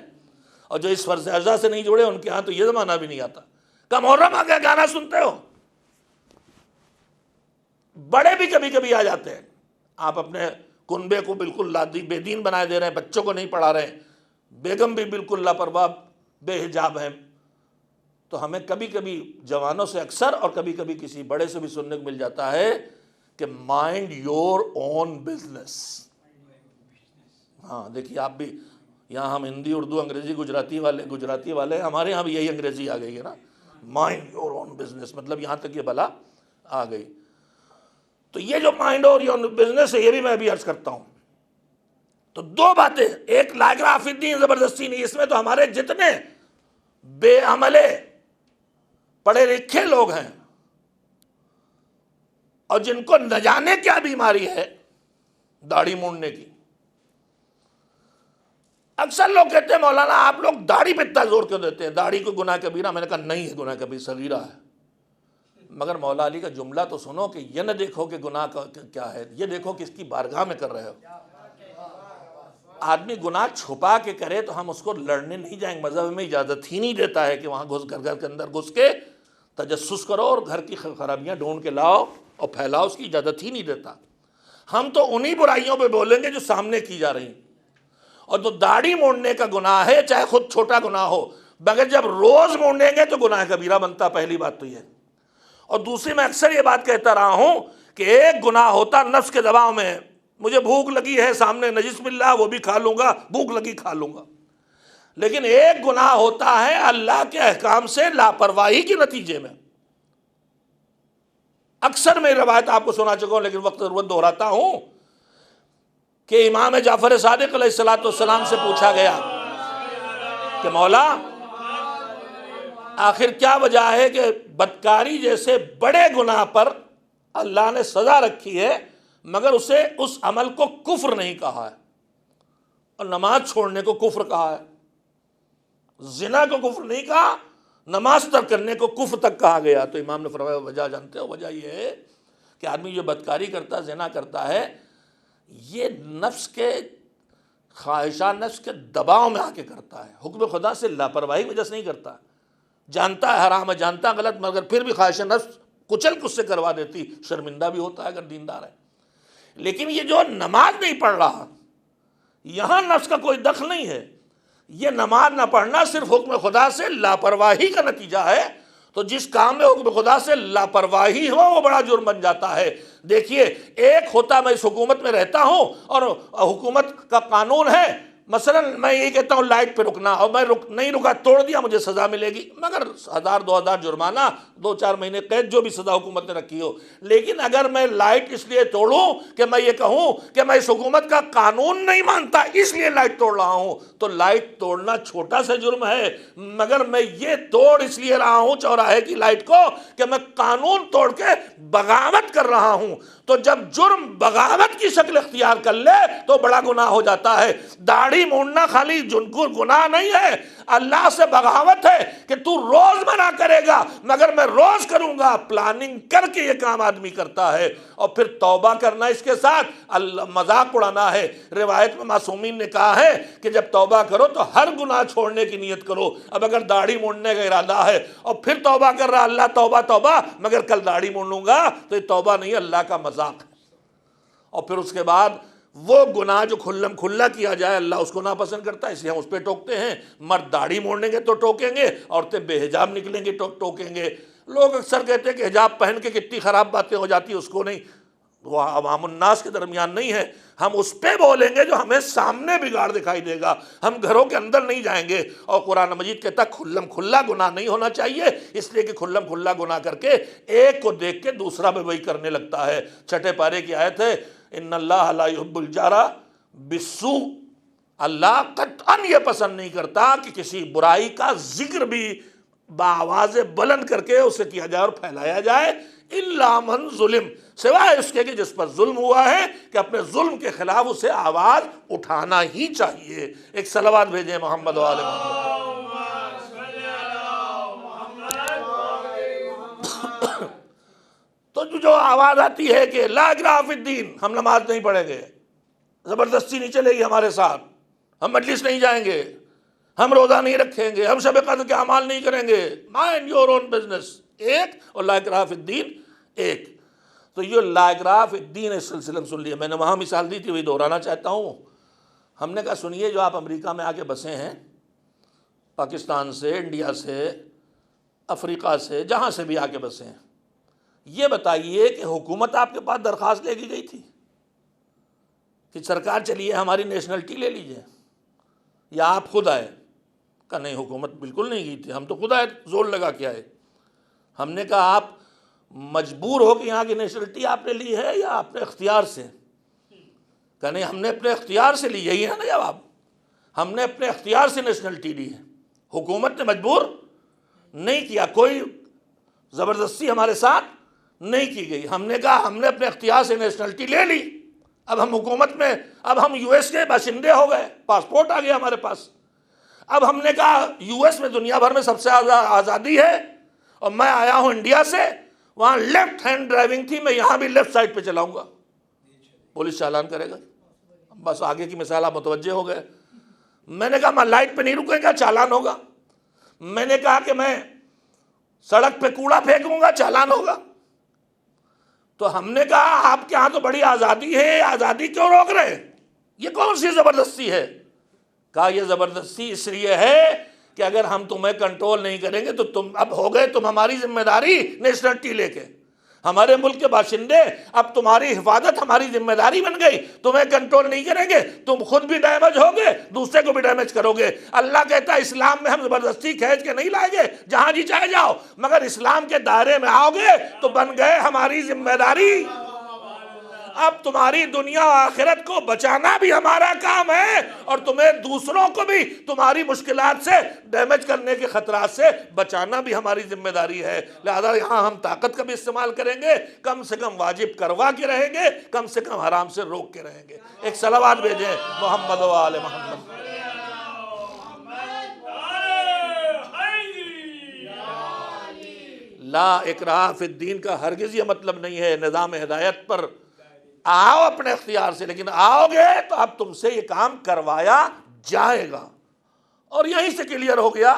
اور جو اس فرض اعضاء سے نہیں جڑے ان کے ہاں تو یہ زمانہ بھی نہیں آتا، کہ محرم آ گیا گانا سنتے ہو۔ بڑے بھی کبھی کبھی آ جاتے ہیں، آپ اپنے کنبے کو بالکل بے دین بنائے دے رہے ہیں، بچوں کو نہیں پڑھا رہے ہیں، بیگم بھی بالکل لاپرواہ بے حجاب ہیں، تو ہمیں کبھی کبھی جوانوں سے اکثر اور کبھی کبھی کسی بڑے سے بھی سننے کو مل جاتا ہے کہ مائنڈ یور اون بزنس۔ ہاں دیکھیے، آپ بھی یہاں ہم ہندی، اردو، انگریزی، گجراتی والے ہمارے یہاں بھی یہی انگریزی آ گئی ہے نا، مائنڈ یور اون بزنس، مطلب یہاں تک یہ بلا آ گئی۔ تو یہ جو مائنڈ اور یور بزنس ہے، یہ بھی میں بھی عرض کرتا ہوں۔ تو دو باتیں، ایک لا اکراہ فی الدین، زبردستی نہیں، اس میں تو ہمارے جتنے بے عملے پڑھے لکھے لوگ ہیں اور جن کو نہ جانے کیا بیماری ہے داڑھی مونڈنے کی، اکثر لوگ کہتے ہیں مولانا آپ لوگ داڑھی پہ اتنا زور کیوں دیتے ہیں، داڑھی کو گناہ کبیرہ؟ میں نے کہا نہیں ہے گناہ کبیرہ، صغیرہ ہے، مگر مولا علی کا جملہ تو سنو کہ یہ نہ دیکھو کہ گناہ کیا ہے، یہ دیکھو کہ اس کی بارگاہ میں کر رہے ہو۔ آدمی گناہ چھپا کے کرے تو ہم اس کو لڑنے نہیں جائیں گے، مذہب میں اجازت ہی نہیں دیتا ہے کہ وہاں گھر کے اندر گھس کے تجسس کرو اور گھر کی خرابیاں ڈھونڈ کے لاؤ اور پھیلاؤ، اس کی اجازت ہی نہیں دیتا۔ ہم تو انہی برائیوں پہ بولیں گے جو سامنے کی جا رہی ہیں۔ اور جو داڑھی مونڈنے کا گناہ ہے، چاہے خود چھوٹا گناہ ہو، مگر جب روز مونڈیں گے تو گناہ کبیرہ بنتا، پہلی بات تو یہ۔ اور دوسری، میں اکثر یہ بات کہتا رہا ہوں کہ ایک گناہ ہوتا نفس کے دباؤ میں، مجھے بھوک لگی ہے، سامنے نجس مل رہا وہ بھی کھا لوں گا، بھوک لگی کھا لوں گا۔ لیکن ایک گناہ ہوتا ہے اللہ کے احکام سے لاپرواہی کے نتیجے میں۔ اکثر میں روایت آپ کو سنا چکا ہوں، لیکن وقت ضرورت دہراتا ہوں کہ امام جعفر صادق علیہ السلام سے پوچھا گیا کہ مولا، آخر کیا وجہ ہے کہ بدکاری جیسے بڑے گناہ پر اللہ نے سزا رکھی ہے مگر اسے اس عمل کو کفر نہیں کہا ہے، اور نماز چھوڑنے کو کفر کہا ہے، زنا کو کفر نہیں کہا، نماز ترک کرنے کو کفر تک کہا گیا؟ تو امام نے فرمایا وجہ جانتے ہو؟ وجہ یہ ہے کہ آدمی جو بدکاری کرتا ہے، زنا کرتا ہے، یہ نفس کے خواہشات، نفس کے دباؤ میں آ کے کرتا ہے، حکم خدا سے لاپرواہی وجہ سے نہیں کرتا، جانتا ہے حرام ہے، جانتا ہے غلط، مگر پھر بھی خواہش نفس کچل کچھ سے کروا دیتی، شرمندہ بھی ہوتا ہے اگر دیندار ہے۔ لیکن یہ جو نماز نہیں پڑھ رہا، یہاں نفس کا کوئی دخل نہیں ہے، یہ نماز نہ پڑھنا صرف حکم خدا سے لاپرواہی کا نتیجہ ہے۔ تو جس کام میں حکم خدا سے لاپرواہی ہو وہ بڑا جرم بن جاتا ہے۔ دیکھیے، ایک ہوتا میں اس حکومت میں رہتا ہوں اور حکومت کا قانون ہے، مثلا میں یہ کہتا ہوں لائٹ پہ رکنا، اور میں نہیں رکا، توڑ دیا، مجھے سزا ملے گی، مگر 1000 2000 جرمانہ، 2-4 مہینے قید، جو بھی سزا حکومت نے رکھی ہو۔ لیکن اگر میں لائٹ اس لیے توڑوں کہ میں یہ کہوں کہ میں اس حکومت کا قانون نہیں مانتا اس لیے لائٹ توڑ رہا ہوں، تو لائٹ توڑنا چھوٹا سا جرم ہے، مگر میں یہ توڑ اس لیے رہا ہوں چوراہے کی لائٹ کو کہ میں قانون توڑ کے بغاوت کر رہا ہوں۔ تو جب جرم بغاوت کی شکل اختیار کر لے تو بڑا گناہ ہو جاتا ہے۔ داڑھی مونڈنا خالی گناہ نہیں ہے، اللہ سے بغاوت ہے کہ تو روز منع کرے گا مگر میں روز کروں گا، پلاننگ کر کے یہ کام آدمی کرتا ہے۔ اور پھر توبہ کرنا اس کے ساتھ مذاق اڑانا ہے۔ روایت میں معصومین نے کہا ہے کہ جب توبہ کرو تو ہر گناہ چھوڑنے کی نیت کرو۔ اب اگر داڑھی مونڈنے کا ارادہ ہے اور پھر توبہ کر رہا، اللہ توبہ توبہ، مگر کل داڑھی مونڈ لوں گا، تو یہ توبہ نہیں، اللہ کا مذاق ہے۔ اور پھر اس کے بعد وہ گناہ جو کھلم کھلا کیا جائے اللہ اس کو ناپسند کرتا ہے، اس لیے ہم اس پہ ٹوکتے ہیں۔ مرد داڑھی موڑیں گے تو ٹوکیں گے، عورتیں بے حجاب نکلیں گے تو ٹوکیں گے۔ لوگ اکثر کہتے ہیں کہ حجاب پہن کے کتنی خراب باتیں ہو جاتی ہیں، اس کو نہیں، وہ عوام الناس کے درمیان نہیں ہے۔ ہم اس پہ بولیں گے جو ہمیں سامنے بگاڑ دکھائی دے گا، ہم گھروں کے اندر نہیں جائیں گے۔ اور قرآن مجید کہتا ہے کھلم کھلا گناہ نہیں ہونا چاہیے، اس لیے کہ کھلم کھلا گناہ کر کے ایک کو دیکھ کے دوسرا بھی وہی کرنے لگتا ہے۔ 6 پارے کی آیت ہے، ان اللہ لا يحب الجار بالسوء، اللہ قطعاً یہ پسند نہیں کرتا کہ کسی برائی کا ذکر بھی بآواز بلند کر کے اسے کیا جائے اور پھیلایا جائے، الا من ظلم، سوائے اس کے کہ جس پر ظلم ہوا ہے، کہ اپنے ظلم کے خلاف اسے آواز اٹھانا ہی چاہیے۔ ایک صلوات بھیجیں محمد و آل محمد۔ تو جو آواز آتی ہے کہ لا اکراہ فی الدین، ہم نماز نہیں پڑھیں گے، زبردستی نہیں چلے گی ہمارے ساتھ، ہم مجلس نہیں جائیں گے، ہم روزہ نہیں رکھیں گے، ہم شب قدر کے اعمال نہیں کریں گے، مائنڈ یور اون بزنس ایک، اور لا اکراہ فی الدین ایک۔ تو یہ لا اکراہ فی الدین اس سلسلے میں سن لیا، میں نے وہاں مثال دی تھی، وہی دہرانا چاہتا ہوں۔ ہم نے کہا سنیے، جو آپ امریکہ میں آ کے بسے ہیں، پاکستان سے، انڈیا سے، افریقہ سے، جہاں سے بھی آ کے بسے ہیں، یہ بتائیے کہ حکومت آپ کے پاس درخواست لے کے گئی تھی کہ سرکار چلیے ہماری نیشنلٹی لے لیجئے، یا آپ خود آئے؟ کہا نہیں، حکومت بالکل نہیں گئی تھی، ہم تو خود آئے، زور لگا کے آئے۔ ہم نے کہا آپ مجبور ہو کہ یہاں کی نیشنلٹی آپ نے لی ہے یا اپنے اختیار سے؟ کہا نہیں، ہم نے اپنے اختیار سے لی، یہی ہے نا جواب، ہم نے اپنے اختیار سے نیشنلٹی لی ہے، حکومت نے مجبور نہیں کیا، کوئی زبردستی ہمارے ساتھ نہیں کی گئی۔ ہم نے کہا ہم نے اپنے اختیار سے نیشنلٹی لے لی، اب ہم حکومت میں، اب ہم یو ایس کے باشندے ہو گئے، پاسپورٹ آ گیا ہمارے پاس۔ اب ہم نے کہا یو ایس میں دنیا بھر میں سب سے زیادہ آزادی ہے، اور میں آیا ہوں انڈیا سے، وہاں لیفٹ ہینڈ ڈرائیونگ تھی، میں یہاں بھی لیفٹ سائڈ پہ چلاؤں گا، پولیس چالان کرے گا، بس آگے کی مثال آپ متوجہ ہو گئے. میں نے کہا میں لائٹ پہ نہیں رکیں گا چالان ہوگا. میں نے کہا کہ میں سڑک پہ کوڑا پھینکوں گا چالان ہوگا. تو ہم نے کہا آپ کے ہاں تو بڑی آزادی ہے, آزادی کیوں روک رہے, یہ کون سی زبردستی ہے؟ کہا یہ زبردستی اس لیے ہے کہ اگر ہم تمہیں کنٹرول نہیں کریں گے تو تم اب ہو گئے تم ہماری ذمہ داری نیشنلٹی لے کے, ہمارے ملک کے باشندے اب تمہاری حفاظت ہماری ذمہ داری بن گئی. تمہیں کنٹرول نہیں کریں گے تم خود بھی ڈیمیج ہوگے, دوسرے کو بھی ڈیمیج کرو گے. اللہ کہتا ہے اسلام میں ہم زبردستی کھینچ کے نہیں لائیں گے, جہاں جی چاہے جاؤ, مگر اسلام کے دائرے میں آؤ گے تو بن گئے ہماری ذمہ داری. اب تمہاری دنیا و آخرت کو بچانا بھی ہمارا کام ہے, اور تمہیں دوسروں کو بھی تمہاری مشکلات سے, ڈیمیج کرنے کے خطرات سے بچانا بھی ہماری ذمہ داری ہے. لہذا یہاں ہم طاقت کا بھی استعمال کریں گے, کم سے کم واجب کروا کے رہیں گے, کم سے کم حرام سے روک کے رہیں گے. ایک صلوات بھیجیں محمد و آل محمد. لا اکراہ فی الدین کا ہرگز یہ مطلب نہیں ہے نظام ہدایت پر آؤ اپنے اختیار سے, لیکن آؤ گے تو اب تم سے یہ کام کروایا جائے گا. اور یہیں سے کلیئر ہو گیا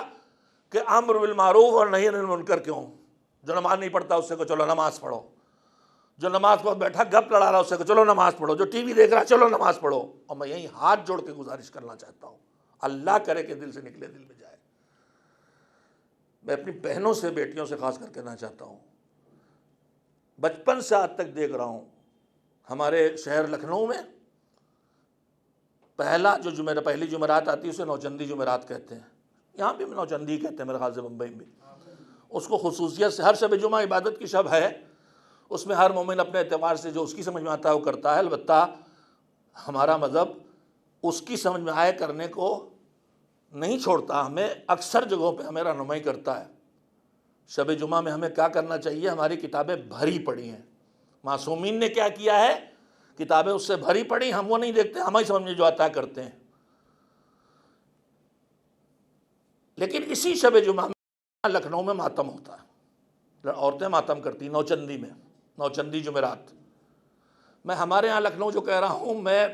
کہ امر بالمعروف اور نہی عن المنکر کیوں. جو نماز نہیں پڑھتا اس سے کہو چلو نماز پڑھو, جو نماز پڑھ بیٹھا گپ لڑا رہا اس سے کہو چلو نماز پڑھو, جو ٹی وی دیکھ رہا چلو نماز پڑھو. اور میں یہیں ہاتھ جوڑ کے گزارش کرنا چاہتا ہوں, اللہ کرے کہ دل سے نکلے دل میں جائے. میں اپنی بہنوں سے, بیٹیوں سے خاص کر کہنا چاہتا ہوں, بچپن سے آج تک دیکھ رہا ہوں ہمارے شہر لکھنؤ میں پہلی جمعرات آتی ہے اسے نوچندی جمعرات کہتے ہیں, یہاں بھی نوچندی کہتے ہیں میرے خیال سے بمبئی میں. اس کو خصوصیت سے ہر شب جمعہ عبادت کی شب ہے, اس میں ہر مومن اپنے اعتبار سے جو اس کی سمجھ میں آتا ہے وہ کرتا ہے. البتہ ہمارا مذہب اس کی سمجھ میں آئے کرنے کو نہیں چھوڑتا, ہمیں اکثر جگہوں پہ ہمیں رہنمائی کرتا ہے. شب جمعہ میں ہمیں کیا کرنا چاہیے؟ ہماری کتابیں بھری پڑی ہیں. معصومین نے کیا کیا ہے؟ کتابیں اس سے بھری پڑی, ہم وہ نہیں دیکھتے, ہماری سمجھ میں جو آتا ہے کرتے ہیں. لیکن اسی شب جمعہ میں لکھنؤ میں ماتم ہوتا ہے, عورتیں ماتم کرتی نوچندی میں, نوچندی جمعرات. میں ہمارے ہاں لکھنؤ جو کہہ رہا ہوں, میں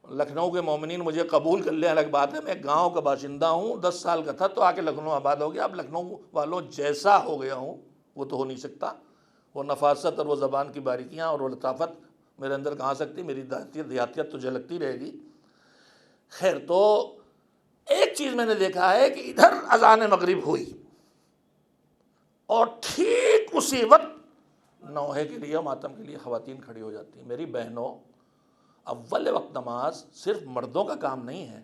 لکھنؤ کے مومنین مجھے قبول کر لیں الگ بات ہے, میں ایک گاؤں کا باشندہ ہوں, 10 سال کا تھا تو آ کے لکھنؤ آباد ہو گیا. اب لکھنؤ والوں جیسا ہو گیا ہوں وہ تو ہو نہیں سکتا. وہ نفاست اور وہ زبان کی باریکیاں اور وہ لطافت میرے اندر کہاں سکتی, میری دیہاتیت تو جھلکتی رہے گی. خیر, تو ایک چیز میں نے دیکھا ہے کہ ادھر اذان مغرب ہوئی اور ٹھیک اسی وقت نوحے کے لیے, ماتم کے لیے خواتین کھڑی ہو جاتی ہیں. میری بہنوں, اول وقت نماز صرف مردوں کا کام نہیں ہے,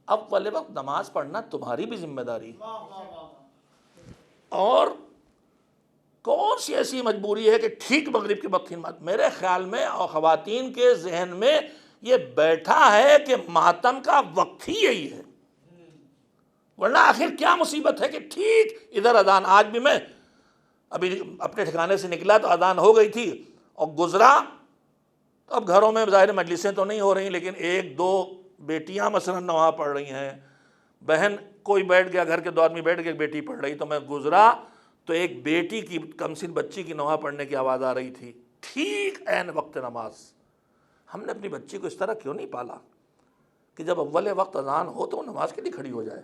اول وقت نماز پڑھنا تمہاری بھی ذمہ داری ہے. اور کون سی ایسی مجبوری ہے کہ ٹھیک مغرب کے وقت خدمت؟ میرے خیال میں اور خواتین کے ذہن میں یہ بیٹھا ہے کہ ماتم کا وقت ہی یہی ہے, ورنہ آخر کیا مصیبت ہے کہ ٹھیک ادھر اذان. آج بھی میں ابھی اپنے ٹھکانے سے نکلا تو اذان ہو گئی تھی اور گزرا, تو اب گھروں میں ظاہر مجلسیں تو نہیں ہو رہی, لیکن ایک دو بیٹیاں مثلا نماز پڑھ رہی ہیں, بہن کوئی بیٹھ گیا, گھر کے دو آدمی بیٹھ گئے, ایک بیٹی پڑھ رہی. تو میں گزرا تو ایک بیٹی کی, کمسن بچی کی نماز پڑھنے کی آواز آ رہی تھی, ٹھیک عین وقت نماز. ہم نے اپنی بچی کو اس طرح کیوں نہیں پالا کہ جب اول وقت اذان ہو تو وہ نماز کے لیے کھڑی ہو جائے؟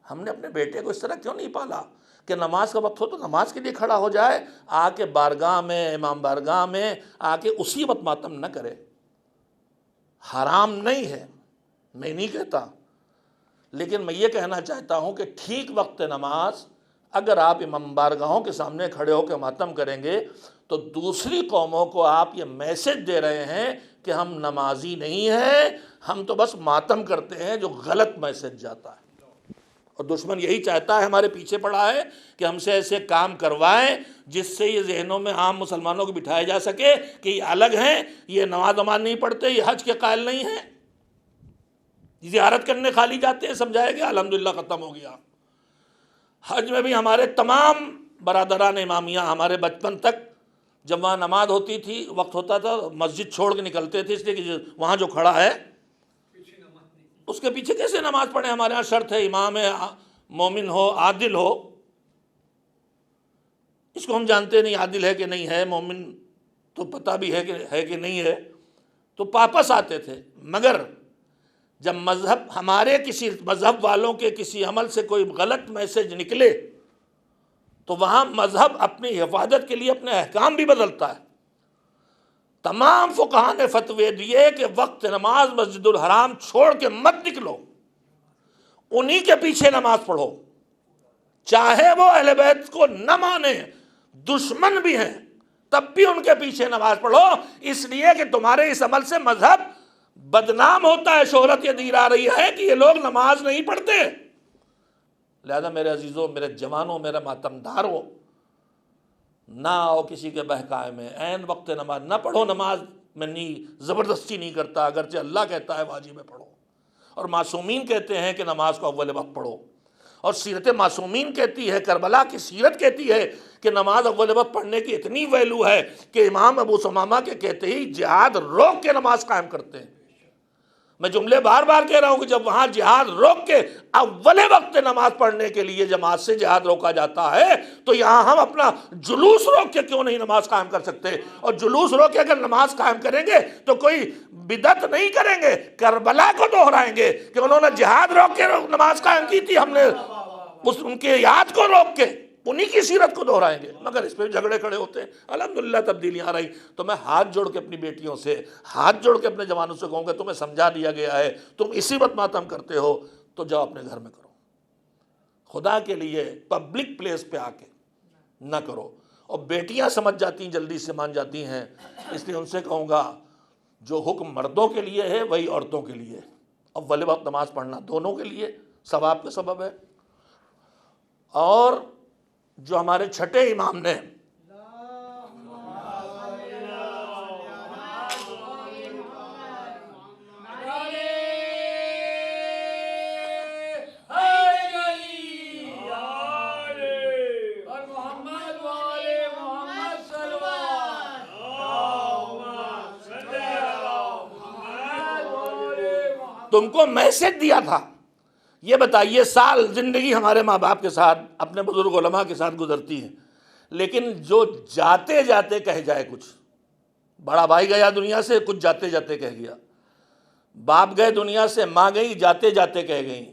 ہم نے اپنے بیٹے کو اس طرح کیوں نہیں پالا کہ نماز کا وقت ہو تو نماز کے لیے کھڑا ہو جائے, آ کے بارگاہ میں, امام بارگاہ میں آ کے اسی وقت ماتم نہ کرے؟ حرام نہیں ہے, میں نہیں کہتا, لیکن میں یہ کہنا چاہتا ہوں کہ ٹھیک وقت نماز اگر آپ امام بارگاہوں کے سامنے کھڑے ہو کے ماتم کریں گے تو دوسری قوموں کو آپ یہ میسج دے رہے ہیں کہ ہم نمازی نہیں ہیں, ہم تو بس ماتم کرتے ہیں, جو غلط میسج جاتا ہے. اور دشمن یہی چاہتا ہے, ہمارے پیچھے پڑا ہے کہ ہم سے ایسے کام کروائیں جس سے یہ ذہنوں میں عام مسلمانوں کو بٹھایا جا سکے کہ یہ الگ ہیں, یہ نماز نہیں پڑھتے, یہ حج کے قائل نہیں ہیں, زیارت کرنے خالی جاتے ہیں. سمجھایا گیا, الحمدللہ ختم ہو گیا. حج میں بھی ہمارے تمام برادران امامیہ ہمارے بچپن تک جب وہاں نماز ہوتی تھی, وقت ہوتا تھا, مسجد چھوڑ کے نکلتے تھے, اس لیے کہ وہاں جو کھڑا ہے اس کے پیچھے کیسے نماز پڑھیں؟ ہمارے ہاں شرط ہے امام ہے, مومن ہو, عادل ہو. اس کو ہم جانتے نہیں عادل ہے کہ نہیں ہے, مومن تو پتہ بھی ہے کہ نہیں ہے, تو واپس آتے تھے، مگر جب مذہب ہمارے کسی مذہب والوں کے کسی عمل سے کوئی غلط میسج نکلے تو وہاں مذہب اپنی حفاظت کے لیے اپنے احکام بھی بدلتا ہے۔ تمام فقہاء نے فتوے دیے کہ وقت نماز مسجد الحرام چھوڑ کے مت نکلو، انہی کے پیچھے نماز پڑھو، چاہے وہ اہل بیت کو نہ مانے، دشمن بھی ہیں، تب بھی ان کے پیچھے نماز پڑھو، اس لیے کہ تمہارے اس عمل سے مذہب بدنام ہوتا ہے۔ شہرت یہ دی آ رہی ہے کہ یہ لوگ نماز نہیں پڑھتے۔ لہذا میرے عزیزوں، میرے جوانوں، میرے ماتمداروں، نہ آؤ کسی کے بہکائے میں، عین وقت نماز نہ پڑھو۔ نماز میں نہیں زبردستی نہیں کرتا، اگرچہ اللہ کہتا ہے واجب ہے پڑھو، اور معصومین کہتے ہیں کہ نماز کو اول وقت پڑھو، اور سیرت معصومین کہتی ہے، کربلا کی سیرت کہتی ہے کہ نماز اول وقت پڑھنے کی اتنی ویلو ہے کہ امام ابو ثمامہ کے کہتے ہی جہاد روک کے نماز قائم کرتے ہیں۔ میں جملے بار بار کہہ رہا ہوں کہ جب وہاں جہاد روک کے اول وقت نماز پڑھنے کے لیے جماعت سے جہاد روکا جاتا ہے، تو یہاں ہم اپنا جلوس روک کے کیوں نہیں نماز قائم کر سکتے؟ اور جلوس روک کے اگر نماز قائم کریں گے تو کوئی بدعت نہیں کریں گے، کربلا کو دہرائیں گے کہ انہوں نے جہاد روک کے نماز قائم کی تھی، ہم نے ان کے یاد کو روک کے انہی کی سیرت کو دہرائیں گے، مگر اس پہ جھگڑے کھڑے ہوتے ہیں۔ الحمدللہ تبدیلیاں آ رہی، تو میں ہاتھ جوڑ کے اپنی بیٹیوں سے، ہاتھ جوڑ کے اپنے جوانوں سے کہوں گا تمہیں سمجھا دیا گیا ہے، تم اسی وقت ماتم کرتے ہو تو جاؤ اپنے گھر میں کرو، خدا کے لیے پبلک پلیس پہ آ کے نہ کرو۔ اور بیٹیاں سمجھ جاتی ہیں، جلدی سے مان جاتی ہیں، اس لیے ان سے کہوں گا جو حکم مردوں کے لیے ہے وہی عورتوں کے لیے، اول وقت نماز پڑھنا دونوں کے لیے ثواب کا سبب ہے۔ اور جو ہمارے چھٹے امام نے تم کو میسج دیا تھا، یہ بتائیے سال زندگی ہمارے ماں باپ کے ساتھ، اپنے بزرگ علماء کے ساتھ گزرتی ہے، لیکن جو جاتے جاتے کہہ جائے، کچھ بڑا بھائی گیا دنیا سے، کچھ جاتے جاتے کہہ گیا، باپ گئے دنیا سے، ماں گئی جاتے جاتے کہہ گئیں،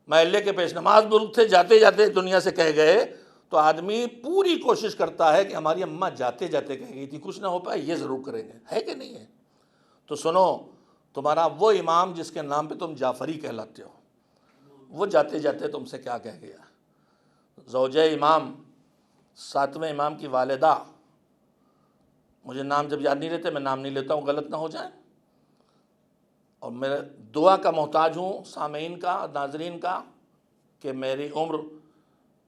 محلے کے پیش نماز بزرگ تھے جاتے جاتے دنیا سے کہہ گئے، تو آدمی پوری کوشش کرتا ہے کہ ہماری اماں جاتے جاتے کہہ گئی تھی، کچھ نہ ہو پائے یہ ضرور کریں گے، ہے کہ نہیں ہے؟ تو سنو، تمہارا وہ امام جس کے نام پہ تم جعفری کہلاتے ہو، وہ جاتے جاتے تم سے کیا کہہ گیا؟ زوجہ امام، 7ویں امام کی والدہ، مجھے نام جب یاد نہیں رہتے میں نام نہیں لیتا ہوں غلط نہ ہو جائے، اور میں دعا کا محتاج ہوں سامعین کا، ناظرین کا، کہ میری عمر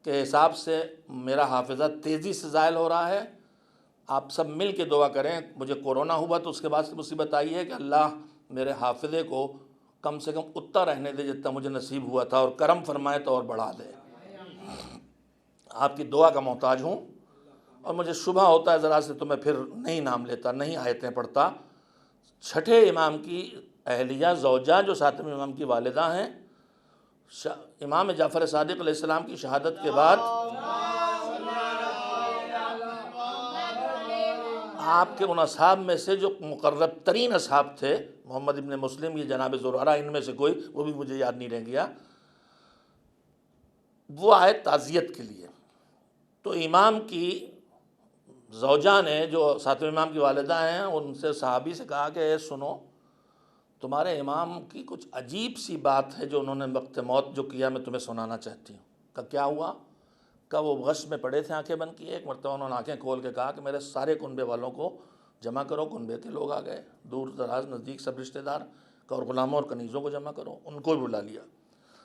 کے حساب سے میرا حافظہ تیزی سے زائل ہو رہا ہے، آپ سب مل کے دعا کریں۔ مجھے کورونا ہوا تو اس کے بعد سے مصیبت آئی ہے کہ اللہ میرے حافظے کو کم سے کم اتنا رہنے دے جتنا مجھے نصیب ہوا تھا، اور کرم فرمائے تو اور بڑھا دے۔ آپ کی دعا کا محتاج ہوں، اور مجھے شبہ ہوتا ہے ذرا سے تو میں پھر نہیں نام لیتا، نہیں آیتیں پڑھتا۔ چھٹے امام کی اہلیہ زوجہ جو 7ویں امام کی والدہ ہیں، امام جعفر صادق علیہ السلام کی شہادت کے بعد آپ کے ان اصحاب میں سے جو مقرب ترین اصحاب تھے، محمد ابن مسلم، یہ جناب زرارہ، ان میں سے کوئی، وہ بھی مجھے یاد نہیں رہ گیا، وہ آئے تعزیت کے لیے۔ تو امام کی زوجہ نے جو 7ویں امام کی والدہ ہیں، ان سے صحابی سے کہا کہ سنو، تمہارے امام کی کچھ عجیب سی بات ہے جو انہوں نے وقت موت جو کیا، میں تمہیں سنانا چاہتی ہوں۔ کہ کیا ہوا؟ کہ وہ غش میں پڑے تھے، آنکھیں بند کی، ایک مرتبہ انہوں نے آنکھیں کھول کے کہا کہ میرے سارے کنبے والوں کو جمع کرو، کنبے کے لوگ آ گئے، دور دراز نزدیک سب رشتہ دار، اور غلاموں اور کنیزوں کو جمع کرو، ان کو بھی بلا لیا،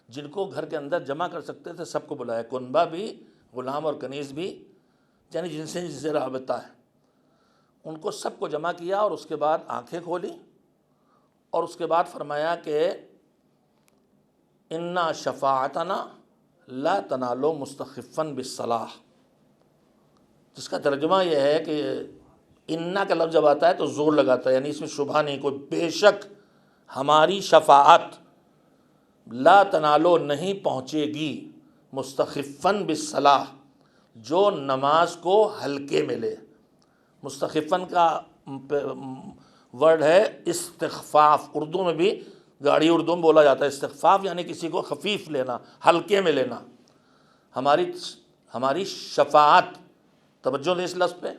جن کو گھر کے اندر جمع کر سکتے تھے سب کو بلایا، کنبہ بھی، غلام اور کنیز بھی، یعنی جن سے رابطہ ہے، ان کو سب کو جمع کیا، اور اس کے بعد آنکھیں کھولی، اور اس کے بعد فرمایا کہ انا شفاعتنا لا تنالو مستخفاً بالصلاح، جس کا ترجمہ یہ ہے کہ انا کا لفظ جب آتا ہے تو زور لگاتا ہے، یعنی اس میں شبہ نہیں کوئی، بے شک ہماری شفاعت لا تنالو نہیں پہنچے گی مستخفاً بالصلاح، جو نماز کو ہلکے میں لے۔ مستخفاً کا ورڈ ہے استخفاف، اردو میں بھی گاڑی اردو میں بولا جاتا ہے استخفاف، یعنی کسی کو خفیف لینا، ہلکے میں لینا۔ ہماری شفاعت، توجہ دیں اس لفظ پہ،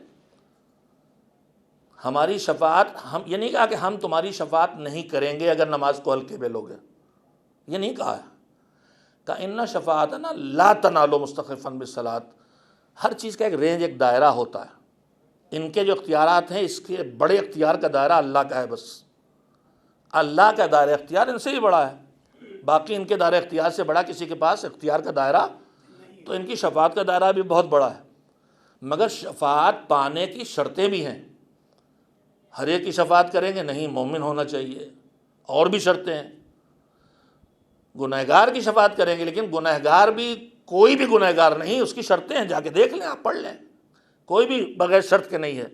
ہماری شفاعت، ہم یہ نہیں کہا کہ ہم تمہاری شفاعت نہیں کریں گے اگر نماز کو ہلکے میں لوگے، یہ نہیں کہا ہے، کہ ان شفاعتنا لا تنالوا مستخفا بالصلاۃ۔ ہر چیز کا ایک رینج، ایک دائرہ ہوتا ہے۔ ان کے جو اختیارات ہیں، اس کے بڑے اختیار کا دائرہ اللہ کا ہے، بس اللہ کا دائرہ اختیار ان سے ہی بڑا ہے، باقی ان کے دائرہ اختیار سے بڑا کسی کے پاس اختیار کا دائرہ، تو ان کی شفاعت کا دائرہ بھی بہت بڑا ہے۔ مگر شفاعت پانے کی شرطیں بھی ہیں، ہر ایک کی شفاعت کریں گے نہیں، مومن ہونا چاہیے، اور بھی شرطیں ہیں۔ گنہگار کی شفاعت کریں گے، لیکن گنہگار بھی کوئی بھی گنہگار نہیں، اس کی شرطیں ہیں، جا کے دیکھ لیں، آپ پڑھ لیں، کوئی بھی بغیر شرط کے نہیں ہے۔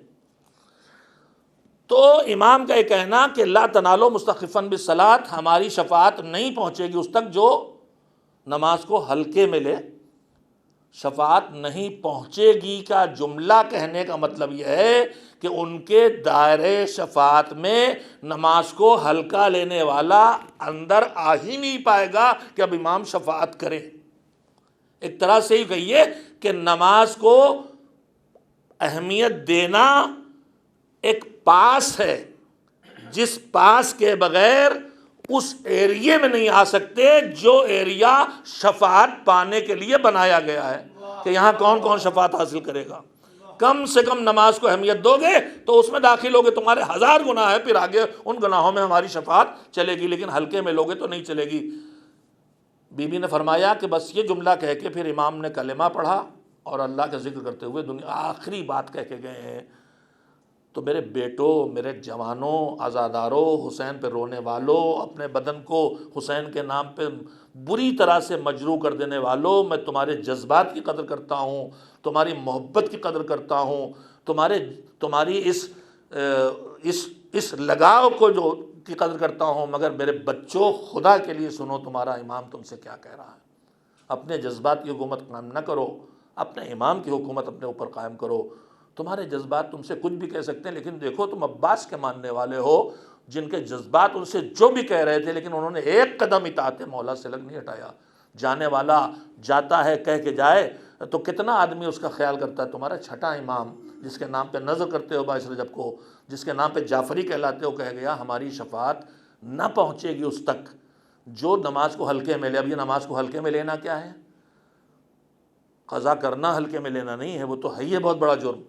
تو امام کا یہ کہنا کہ لا تنالوا مستخفا بالصلاۃ، ہماری شفاعت نہیں پہنچے گی اس تک جو نماز کو ہلکے میں لے۔ شفاعت نہیں پہنچے گی کا جملہ کہنے کا مطلب یہ ہے کہ ان کے دائرے شفاعت میں نماز کو ہلکا لینے والا اندر آ ہی نہیں پائے گا کہ اب امام شفاعت کرے۔ ایک طرح سے ہی کہیے کہ نماز کو اہمیت دینا ایک پاس ہے، جس پاس کے بغیر اس ایریے میں نہیں آ سکتے جو ایریا شفاعت پانے کے لیے بنایا گیا ہے، کہ یہاں کون کون شفاعت حاصل کرے گا۔ کم سے کم نماز کو اہمیت دو گے تو اس میں داخل ہوگے، تمہارے 1000 گناہ ہے، پھر آگے ان گناہوں میں ہماری شفاعت چلے گی، لیکن ہلکے میں لوگے تو نہیں چلے گی۔ بی بی نے فرمایا کہ بس یہ جملہ کہہ کے پھر امام نے کلمہ پڑھا اور اللہ کا ذکر کرتے ہوئے دنیا آخری بات کہہ کے گئے ہیں۔ تو میرے بیٹوں، میرے جوانوں، عزاداروں، حسین پہ رونے والوں، اپنے بدن کو حسین کے نام پہ بری طرح سے مجروح کر دینے والوں، میں تمہارے جذبات کی قدر کرتا ہوں، تمہاری محبت کی قدر کرتا ہوں، تمہاری اس لگاؤ کو جو کی قدر کرتا ہوں، مگر میرے بچوں، خدا کے لیے سنو تمہارا امام تم سے کیا کہہ رہا ہے۔ اپنے جذبات کی حکومت قائم نہ کرو، اپنے امام کی حکومت اپنے اوپر قائم کرو۔ تمہارے جذبات تم سے کچھ بھی کہہ سکتے ہیں، لیکن دیکھو تم عباس کے ماننے والے ہو، جن کے جذبات ان سے جو بھی کہہ رہے تھے، لیکن انہوں نے ایک قدم اطاعت مولا سے لگ نہیں ہٹایا۔ جانے والا جاتا ہے کہہ کے جائے تو کتنا آدمی اس کا خیال کرتا ہے۔ تمہارا چھٹا امام جس کے نام پہ نذر کرتے ہو 22 رجب کو، جس کے نام پہ جعفری کہلاتے ہو، کہہ گیا ہماری شفاعت نہ پہنچے گی اس تک جو نماز کو ہلکے میں لے۔ اب یہ نماز کو ہلکے میں لینا کیا ہے؟ قضا کرنا ہلکے میں لینا نہیں ہے، وہ تو ہے ہی بہت بڑا جرم۔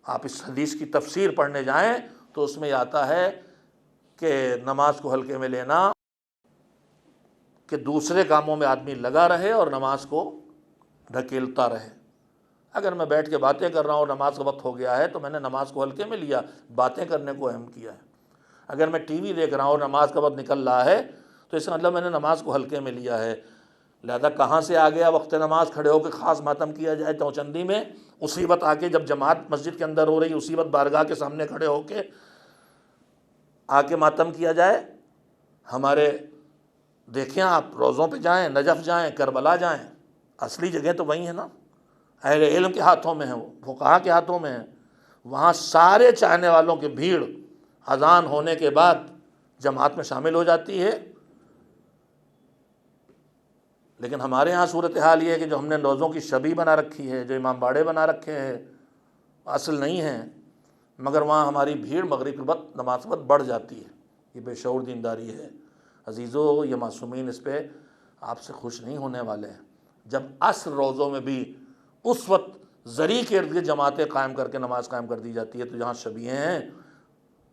آپ اس حدیث کی تفسیر پڑھنے جائیں تو اس میں یہ آتا ہے کہ نماز کو ہلکے میں لینا کہ دوسرے کاموں میں آدمی لگا رہے اور نماز کو ڈھکیلتا رہے۔ اگر میں بیٹھ کے باتیں کر رہا ہوں اور نماز کا وقت ہو گیا ہے تو میں نے نماز کو ہلکے میں لیا، باتیں کرنے کو اہم کیا ہے۔ اگر میں ٹی وی دیکھ رہا ہوں اور نماز کا وقت نکل رہا ہے تو اس کا مطلب میں نے نماز کو ہلکے میں لیا ہے۔ لہذا کہاں سے آ گیا وقت نماز کھڑے ہو کے خاص ماتم کیا جائے توچندی میں؟ اسی وقت آ کے جب جماعت مسجد کے اندر ہو رہی، اسی وقت بارگاہ کے سامنے کھڑے ہو کے آ کے ماتم کیا جائے۔ ہمارے دیکھیں آپ روضوں پہ جائیں، نجف جائیں، کربلا جائیں، اصلی جگہ تو وہی ہے نا، اہل علم کے ہاتھوں میں ہے، وہ فقہا کے ہاتھوں میں ہے۔ وہاں سارے چاہنے والوں کی بھیڑ اذان ہونے کے بعد جماعت میں شامل ہو جاتی ہے۔ لیکن ہمارے ہاں صورتحال یہ ہے کہ جو ہم نے روزوں کی شبی بنا رکھی ہے، جو امام باڑے بنا رکھے ہیں، اصل نہیں ہیں، مگر وہاں ہماری بھیڑ مغرب کے وقت نماز وقت بڑھ جاتی ہے۔ یہ بے شعور دینداری ہے۔ عزیزو، یہ معصومین اس پہ آپ سے خوش نہیں ہونے والے ہیں۔ جب عصر روزوں میں بھی اس وقت زری کے ارد گرد جماعتیں قائم کر کے نماز قائم کر دی جاتی ہے، تو جہاں شبیہیں ہیں،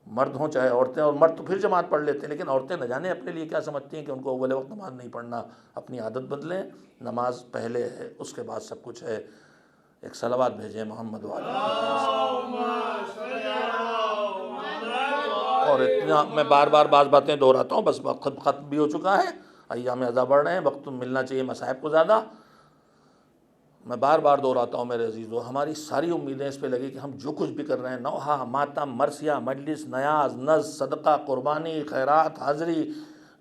مرد ہوں چاہے عورتیں، اور مرد تو پھر جماعت پڑھ لیتے ہیں، لیکن عورتیں نہ جانے اپنے لیے کیا سمجھتی ہیں کہ ان کو اول وقت نماز نہیں پڑھنا۔ اپنی عادت بدلیں، نماز پہلے ہے، اس کے بعد سب کچھ ہے۔ ایک صلوات بھیجیں محمد والے۔ اور اتنا میں بار بار بعض باتیں دہراتا ہوں، بس وقت ختم بھی ہو چکا ہے، ایام اعضاء بڑھ رہے ہیں، وقت ملنا چاہیے مصائب کو زیادہ۔ میں بار بار دہراتا ہوں میرے عزیزو، ہماری ساری امیدیں اس پہ لگی کہ ہم جو کچھ بھی کر رہے ہیں، نوحہ، ماتم، مرثیہ، مجلس، نیاز، نذر، صدقہ، قربانی، خیرات، حاضری،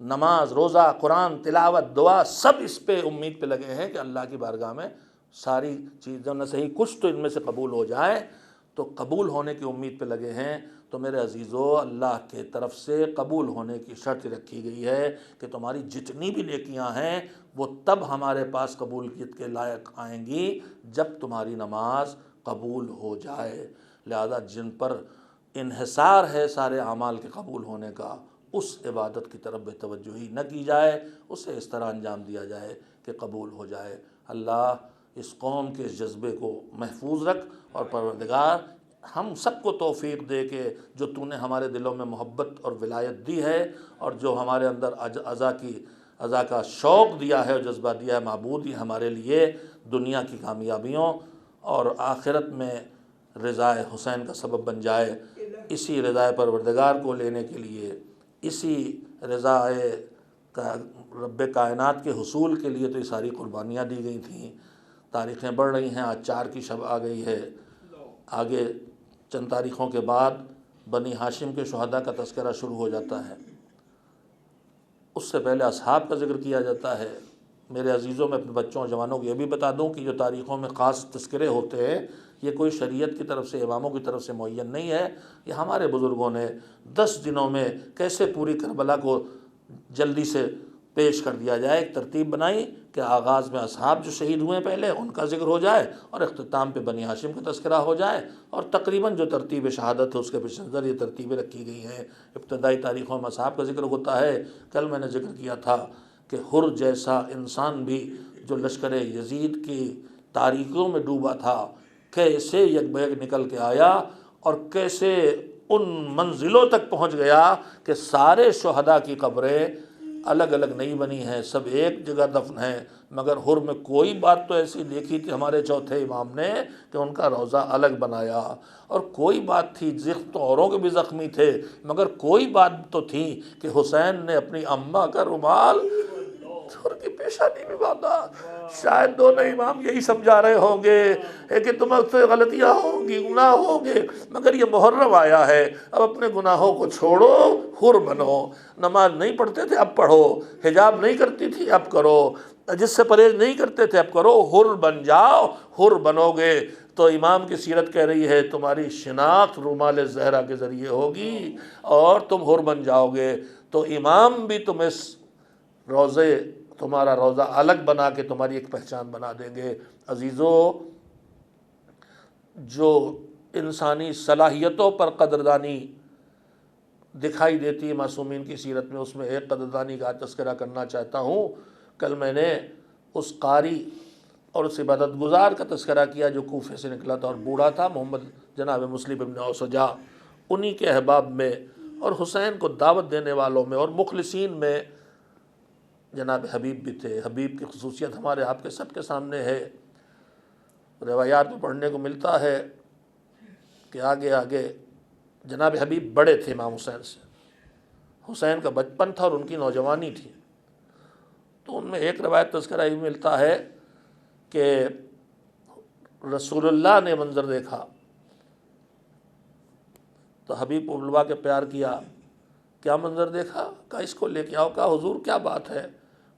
نماز، روزہ، قرآن تلاوت، دعا، سب اس پہ امید پہ لگے ہیں کہ اللہ کی بارگاہ میں ساری چیزوں میں صحیح کچھ تو ان میں سے قبول ہو جائے، تو قبول ہونے کی امید پہ لگے ہیں۔ تو میرے عزیزو اللہ کے طرف سے قبول ہونے کی شرط رکھی گئی ہے کہ تمہاری جتنی بھی نیکیاں ہیں وہ تب ہمارے پاس قبولیت کے لائق آئیں گی جب تمہاری نماز قبول ہو جائے۔ لہذا جن پر انحصار ہے سارے اعمال کے قبول ہونے کا، اس عبادت کی طرف بے توجہی نہ کی جائے، اسے اس طرح انجام دیا جائے کہ قبول ہو جائے۔ اللہ اس قوم کے اس جذبے کو محفوظ رکھ، اور پروردگار ہم سب کو توفیق دے کہ جو تو نے ہمارے دلوں میں محبت اور ولایت دی ہے، اور جو ہمارے اندر عزا کا شوق دیا ہے اور جذبہ دیا ہے معبود، یہ ہمارے لیے دنیا کی کامیابیوں اور آخرت میں رضا حسین کا سبب بن جائے۔ اسی رضا پروردگار کو لینے کے لیے، اسی رضا رب کائنات کے حصول کے لیے تو یہ ساری قربانیاں دی گئی تھیں۔ تاریخیں بڑھ رہی ہیں، آج 4 کی شب آ گئی ہے، آگے چند تاریخوں کے بعد بنی ہاشم کے شہداء کا تذکرہ شروع ہو جاتا ہے، اس سے پہلے اصحاب کا ذکر کیا جاتا ہے۔ میرے عزیزوں، میں اپنے بچوں اور جوانوں کو یہ بھی بتا دوں کہ جو تاریخوں میں خاص تذکرے ہوتے ہیں، یہ کوئی شریعت کی طرف سے، اماموں کی طرف سے معین نہیں ہے، یہ ہمارے بزرگوں نے 10 دنوں میں کیسے پوری کربلا کو جلدی سے پیش کر دیا جائے، ایک ترتیب بنائی کہ آغاز میں اصحاب جو شہید ہوئے پہلے ان کا ذکر ہو جائے، اور اختتام پہ بنی ہاشم کا تذکرہ ہو جائے، اور تقریباً جو ترتیب شہادت ہے اس کے پیش نظر یہ ترتیبیں رکھی گئی ہیں۔ ابتدائی تاریخوں میں اصحاب کا ذکر ہوتا ہے۔ کل میں نے ذکر کیا تھا کہ حر جیسا انسان بھی جو لشکر یزید کی تاریکیوں میں ڈوبا تھا، کیسے یک بیک نکل کے آیا اور کیسے ان منزلوں تک پہنچ گیا کہ سارے شہداء کی قبریں الگ الگ نہیں بنی ہیں، سب ایک جگہ دفن ہیں، مگر حر میں کوئی بات تو ایسی دیکھی تھی ہمارے چوتھے امام نے کہ ان کا روضہ الگ بنایا، اور کوئی بات تھی تو اوروں کے بھی زخمی تھے، مگر کوئی بات تو تھی کہ حسین نے اپنی اماں کا رومال حر کی پیشانی میں باندھا۔ شاید دونوں امام یہی سمجھا رہے ہوں گے کہ تم سے غلطیاں ہوں گی، گناہ ہوں گے، مگر یہ محرم آیا ہے، اب اپنے گناہوں کو چھوڑو، حر بنو۔ نماز نہیں پڑھتے تھے، اب پڑھو، حجاب نہیں کرتی تھی، اب کرو، جس سے پرہیز نہیں کرتے تھے، اب کرو، حر بن جاؤ، حر بنو گے تو امام کی سیرت کہہ رہی ہے تمہاری شناخت رومال زہرا کے ذریعے ہوگی اور تم حر بن جاؤ گے، تو امام بھی تمہیں تمہارا روضہ الگ بنا کے تمہاری ایک پہچان بنا دیں گے۔ عزیزو، جو انسانی صلاحیتوں پر قدردانی دکھائی دیتی ہے معصومین کی سیرت میں، اس میں ایک قدردانی کا تذکرہ کرنا چاہتا ہوں۔ کل میں نے اس قاری اور اس عبادت گزار کا تذکرہ کیا جو کوفے سے نکلا تھا اور بوڑھا تھا، محمد جناب مسلم ابن اوسجا، انہی کے احباب میں اور حسین کو دعوت دینے والوں میں اور مخلصین میں جناب حبیب بھی تھے۔ حبیب کی خصوصیت ہمارے آپ کے سب کے سامنے ہے، روایات میں پڑھنے کو ملتا ہے کہ آگے آگے جناب حبیب بڑے تھے امام حسین سے، حسین کا بچپن تھا اور ان کی نوجوانی تھی، تو ان میں ایک روایت تذکرہ یہ ملتا ہے کہ رسول اللہ نے منظر دیکھا تو حبیب کو بلوا کے پیار کیا، کیا منظر دیکھا؟ کہا اس کو لے کے آؤ۔ کہا حضور کیا بات ہے؟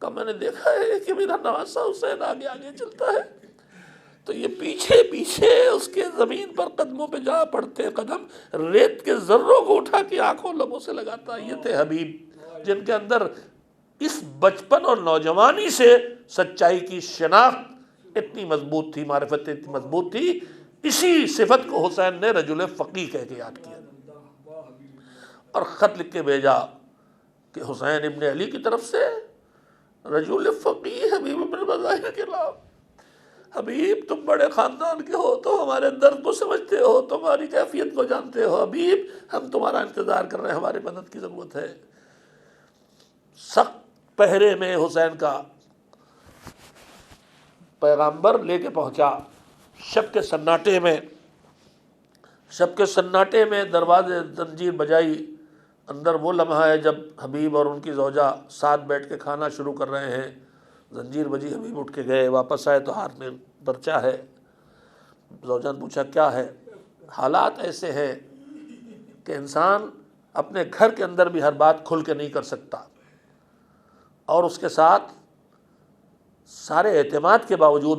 کہا میں نے دیکھا ہے کہ میرا نواسا حسین آگے آگے چلتا ہے، تو یہ پیچھے پیچھے اس کے زمین پر قدموں پہ جا پڑتے قدم، ریت کے ذروں کو اٹھا کے آنکھوں لبوں سے لگاتا۔ یہ تھے حبیب جن کے اندر اس بچپن اور نوجوانی سے سچائی کی شناخت اتنی مضبوط تھی، معرفت اتنی مضبوط تھی۔ اسی صفت کو حسین نے رجل فقیہ کہہ کے یاد کیا اور خط لکھ کے بھیجا کہ حسین ابن علی کی طرف سے رجل فقیہ حبیب ابن مظاہر کے نام۔ حبیب تم بڑے خاندان کے ہو تو ہمارے درد کو سمجھتے ہو، تمہاری کیفیت کو جانتے ہو، حبیب ہم تمہارا انتظار کر رہے ہیں، ہماری مدد کی ضرورت ہے۔ سخت پہرے میں حسین کا پیغامبر لے کے پہنچا، شب کے سناٹے میں دروازے زنجیر بجائی۔ اندر وہ لمحہ ہے جب حبیب اور ان کی زوجہ ساتھ بیٹھ کے کھانا شروع کر رہے ہیں، زنجیر بجی، حبیب اٹھ کے گئے، واپس آئے تو ہاتھ میں پرچہ ہے۔ زوجہ نے پوچھا کیا ہے؟ حالات ایسے ہیں کہ انسان اپنے گھر کے اندر بھی ہر بات کھل کے نہیں کر سکتا، اور اس کے ساتھ سارے اعتماد کے باوجود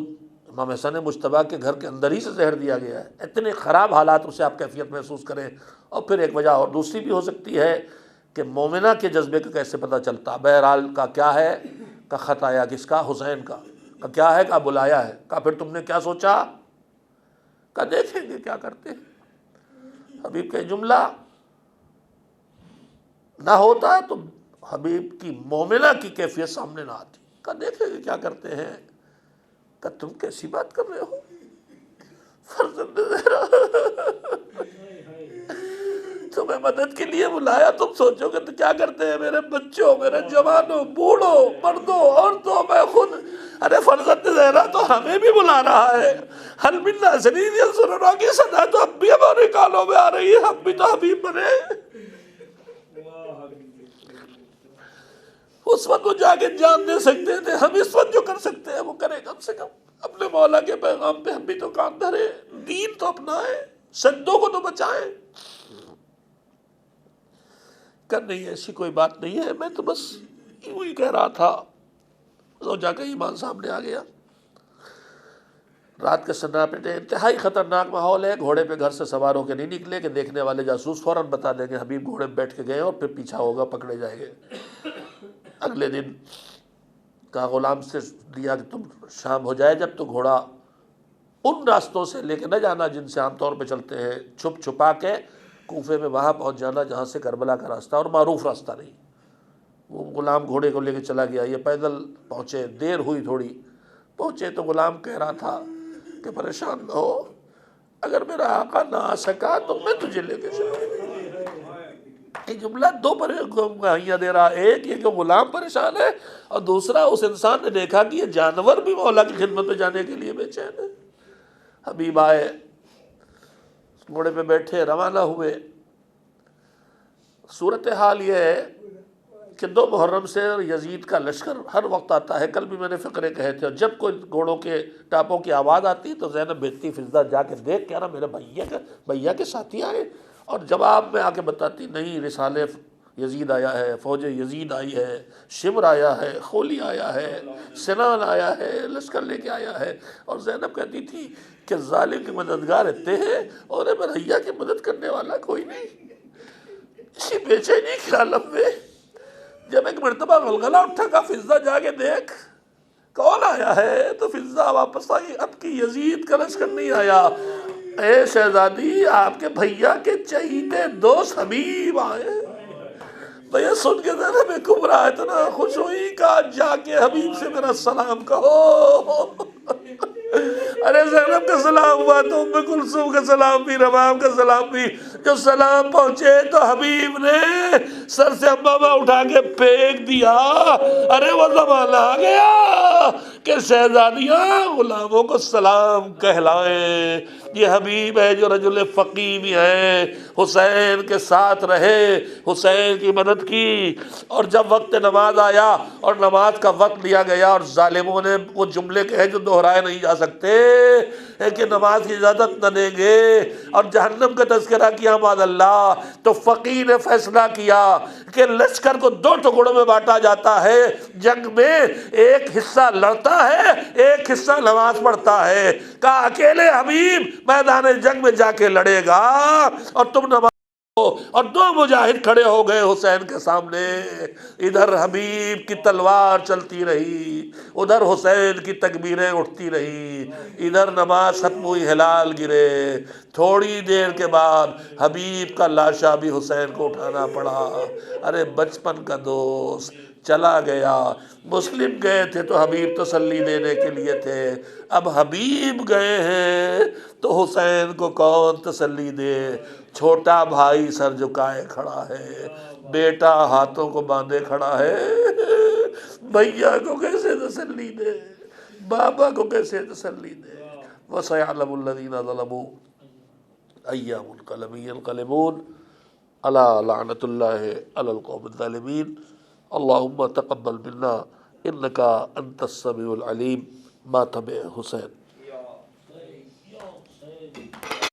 امام حسن مجتبیٰ کے گھر کے اندر ہی سے زہر دیا گیا ہے، اتنے خراب حالات سے آپ کیفیت محسوس کریں۔ اور پھر ایک وجہ اور دوسری بھی ہو سکتی ہے کہ مومنہ کے جذبے کا کیسے پتہ چلتا؟ بہرحال کا کیا ہے کا خط آیا، کس کا؟ حسین کا کیا ہے کا بلایا ہے، کا پھر تم نے کیا سوچا؟ کا دیکھیں گے کیا کرتے ہیں۔ حبیب کا جملہ نہ ہوتا تو حبیب کی مومنہ کی کیفیت سامنے نہ آتی۔ کا دیکھیں گے کیا کرتے ہیں۔ کہ تم کیسی بات کر رہے ہو؟ فرزند زہرا تمہیں مدد کے لیے بلایا، تم سوچو گے تو کیا کرتے ہیں میرے بچوں، میرے جوانوں، بوڑھوں، مردوں، عورتوں، میں خود۔ ارے فرزند زہرا تو ہمیں بھی بلا رہا ہے۔ حل من ناصر ینصرنا کی صدا تو اب بھی ہمارے کانوں میں آ رہی ہے، ہم بھی تو حبیب بنے۔ اس وقت وہ جا کے جان دے سکتے تھے، ہم اس وقت جو کر سکتے ہیں وہ کریں۔ کم سے کم اپنے مولا کے پیغام پہ ہم بھی تو کام دھریں، دین تو اپنائیں، سجدوں کو تو بچائیں۔ کر نہیں ایسی کوئی بات نہیں ہے، میں تو بس یوں ہی کہہ رہا تھا۔ زوجہ کا ایمان سامنے آ گیا۔ رات کے سناٹے، انتہائی خطرناک ماحول ہے۔ گھوڑے پہ گھر سے سوار ہو کے نہیں نکلے کہ دیکھنے والے جاسوس فوراً بتا دیں گے حبیب گھوڑے پہ بیٹھ کے گئے اور پھر پیچھا ہوگا، پکڑے جائیں گے۔ اگلے دن کا غلام سے دیا کہ تم شام ہو جائے جب تو گھوڑا ان راستوں سے لے کے نہ جانا جن سے عام طور پہ چلتے ہیں، چھپ چھپا کے کوفے میں وہاں پہنچ جانا جہاں سے کربلا کا راستہ اور معروف راستہ نہیں۔ وہ غلام گھوڑے کو لے کے چلا گیا، یہ پیدل پہنچے، دیر ہوئی تھوڑی، پہنچے تو غلام کہہ رہا تھا کہ پریشان نہ ہو، اگر میرا آقا نہ آ سکا تو میں تجھے لے کے چلوں۔ یہ جملہ دو گواہیاں دے رہا، ایک یہ کہ غلام پریشان ہے، اور دوسرا اس انسان نے دیکھا کہ یہ جانور بھی مولا کی خدمت میں جانے کے لیے بے چین ہے۔ حبیب آئے، گھوڑے پہ بیٹھے، روانہ ہوئے۔ صورتحال یہ ہے کہ 2 محرم سے یزید کا لشکر ہر وقت آتا ہے۔ کل بھی میں نے فقرے کہے تھے، اور جب کوئی گھوڑوں کے ٹاپوں کی آواز آتی تو زینب بھیجتی فضدہ جا کے دیکھ کہہ رہا میرے بھیا کے ساتھی آئے، اور جواب میں آ کے بتاتی نہیں، رسالے یزید آیا ہے، فوج یزید آئی ہے، شمر آیا ہے، خولی آیا ہے، سنان آیا ہے، لشکر لے کے آیا ہے۔ اور زینب کہتی تھی کہ ظالم کی مددگار اتنے ہیں اور بھیا کی مدد کرنے والا کوئی نہیں۔ اسی بے چینی کے عالم میں جب ایک مرتبہ غلغلہ اٹھا کا فضدہ جا کے دیکھ کون آیا ہے، تو فضدہ واپس آئی، اب کی یزید کا لشکر نہیں آیا، اے شہزادی آپ کے بھیا کے چہیتے دوست حبیب آئے۔ بھیا سن کے زینب کبریٰ اتنا خوش ہوئی کہ جا کے حبیب سے میرا سلام کہو۔ ارے زینب کا سلام ہوا تو ام کلثوم کا سلام بھی، رباب کا سلام بھی۔ جو سلام پہنچے تو حبیب نے سر سے امامہ اٹھا کے پھینک دیا۔ ارے وہ زمانہ آ گیا کہ شہزادیاں غلاموں کو سلام کہلائیں۔ یہ حبیب ہے جو رجل فقیہ بھی ہے، حسین کے ساتھ رہے، حسین کی مدد کی، اور جب وقت نماز آیا اور نماز کا وقت لیا گیا اور ظالموں نے وہ جملے کہے جو دہرائے نہیں جا سکتے کہ نماز کی اجازت نہ دیں گے اور جہنم کا تذکرہ کیا معاذ اللہ، تو فقیہ نے فیصلہ کیا کہ لشکر کو 2 ٹکڑوں میں بانٹا جاتا ہے، جنگ میں ایک حصہ لڑتا ہے، ایک حصہ نماز پڑھتا ہے۔ کہا اکیلے حبیب میدان جنگ میں جا کے لڑے گا اور تم نماز، اور 2 مجاہد کھڑے ہو گئے حسین کے سامنے۔ ادھر حبیب کی تلوار چلتی رہی، ادھر حسین کی تکبیریں اٹھتی رہی، ادھر نماز ختم ہوئی، ہلال گرے۔ تھوڑی دیر کے بعد حبیب کا لاشا بھی حسین کو اٹھانا پڑا۔ ارے بچپن کا دوست چلا گیا۔ مسلم گئے تھے تو حبیب تسلی دینے کے لیے تھے، اب حبیب گئے ہیں تو حسین کو کون تسلی دے؟ چھوٹا بھائی سر جھکائے کھڑا ہے، بیٹا ہاتھوں کو باندھے کھڑا ہے، بھیا کو کیسے تسلی دے، بابا کو کیسے تسلی دے؟ وَسَيَعْلَمُ الَّذِينَ ظَلَمُوا أَيَّ مُنْقَلَبٍ يَنْقَلِبُونَ أَلَا لَعْنَةُ اللَّهِ عَلَى الْقَوْمِ الظَّالِمِينَ اللهم تقبل منا إنك أنت السميع العليم۔ ماتم حسین۔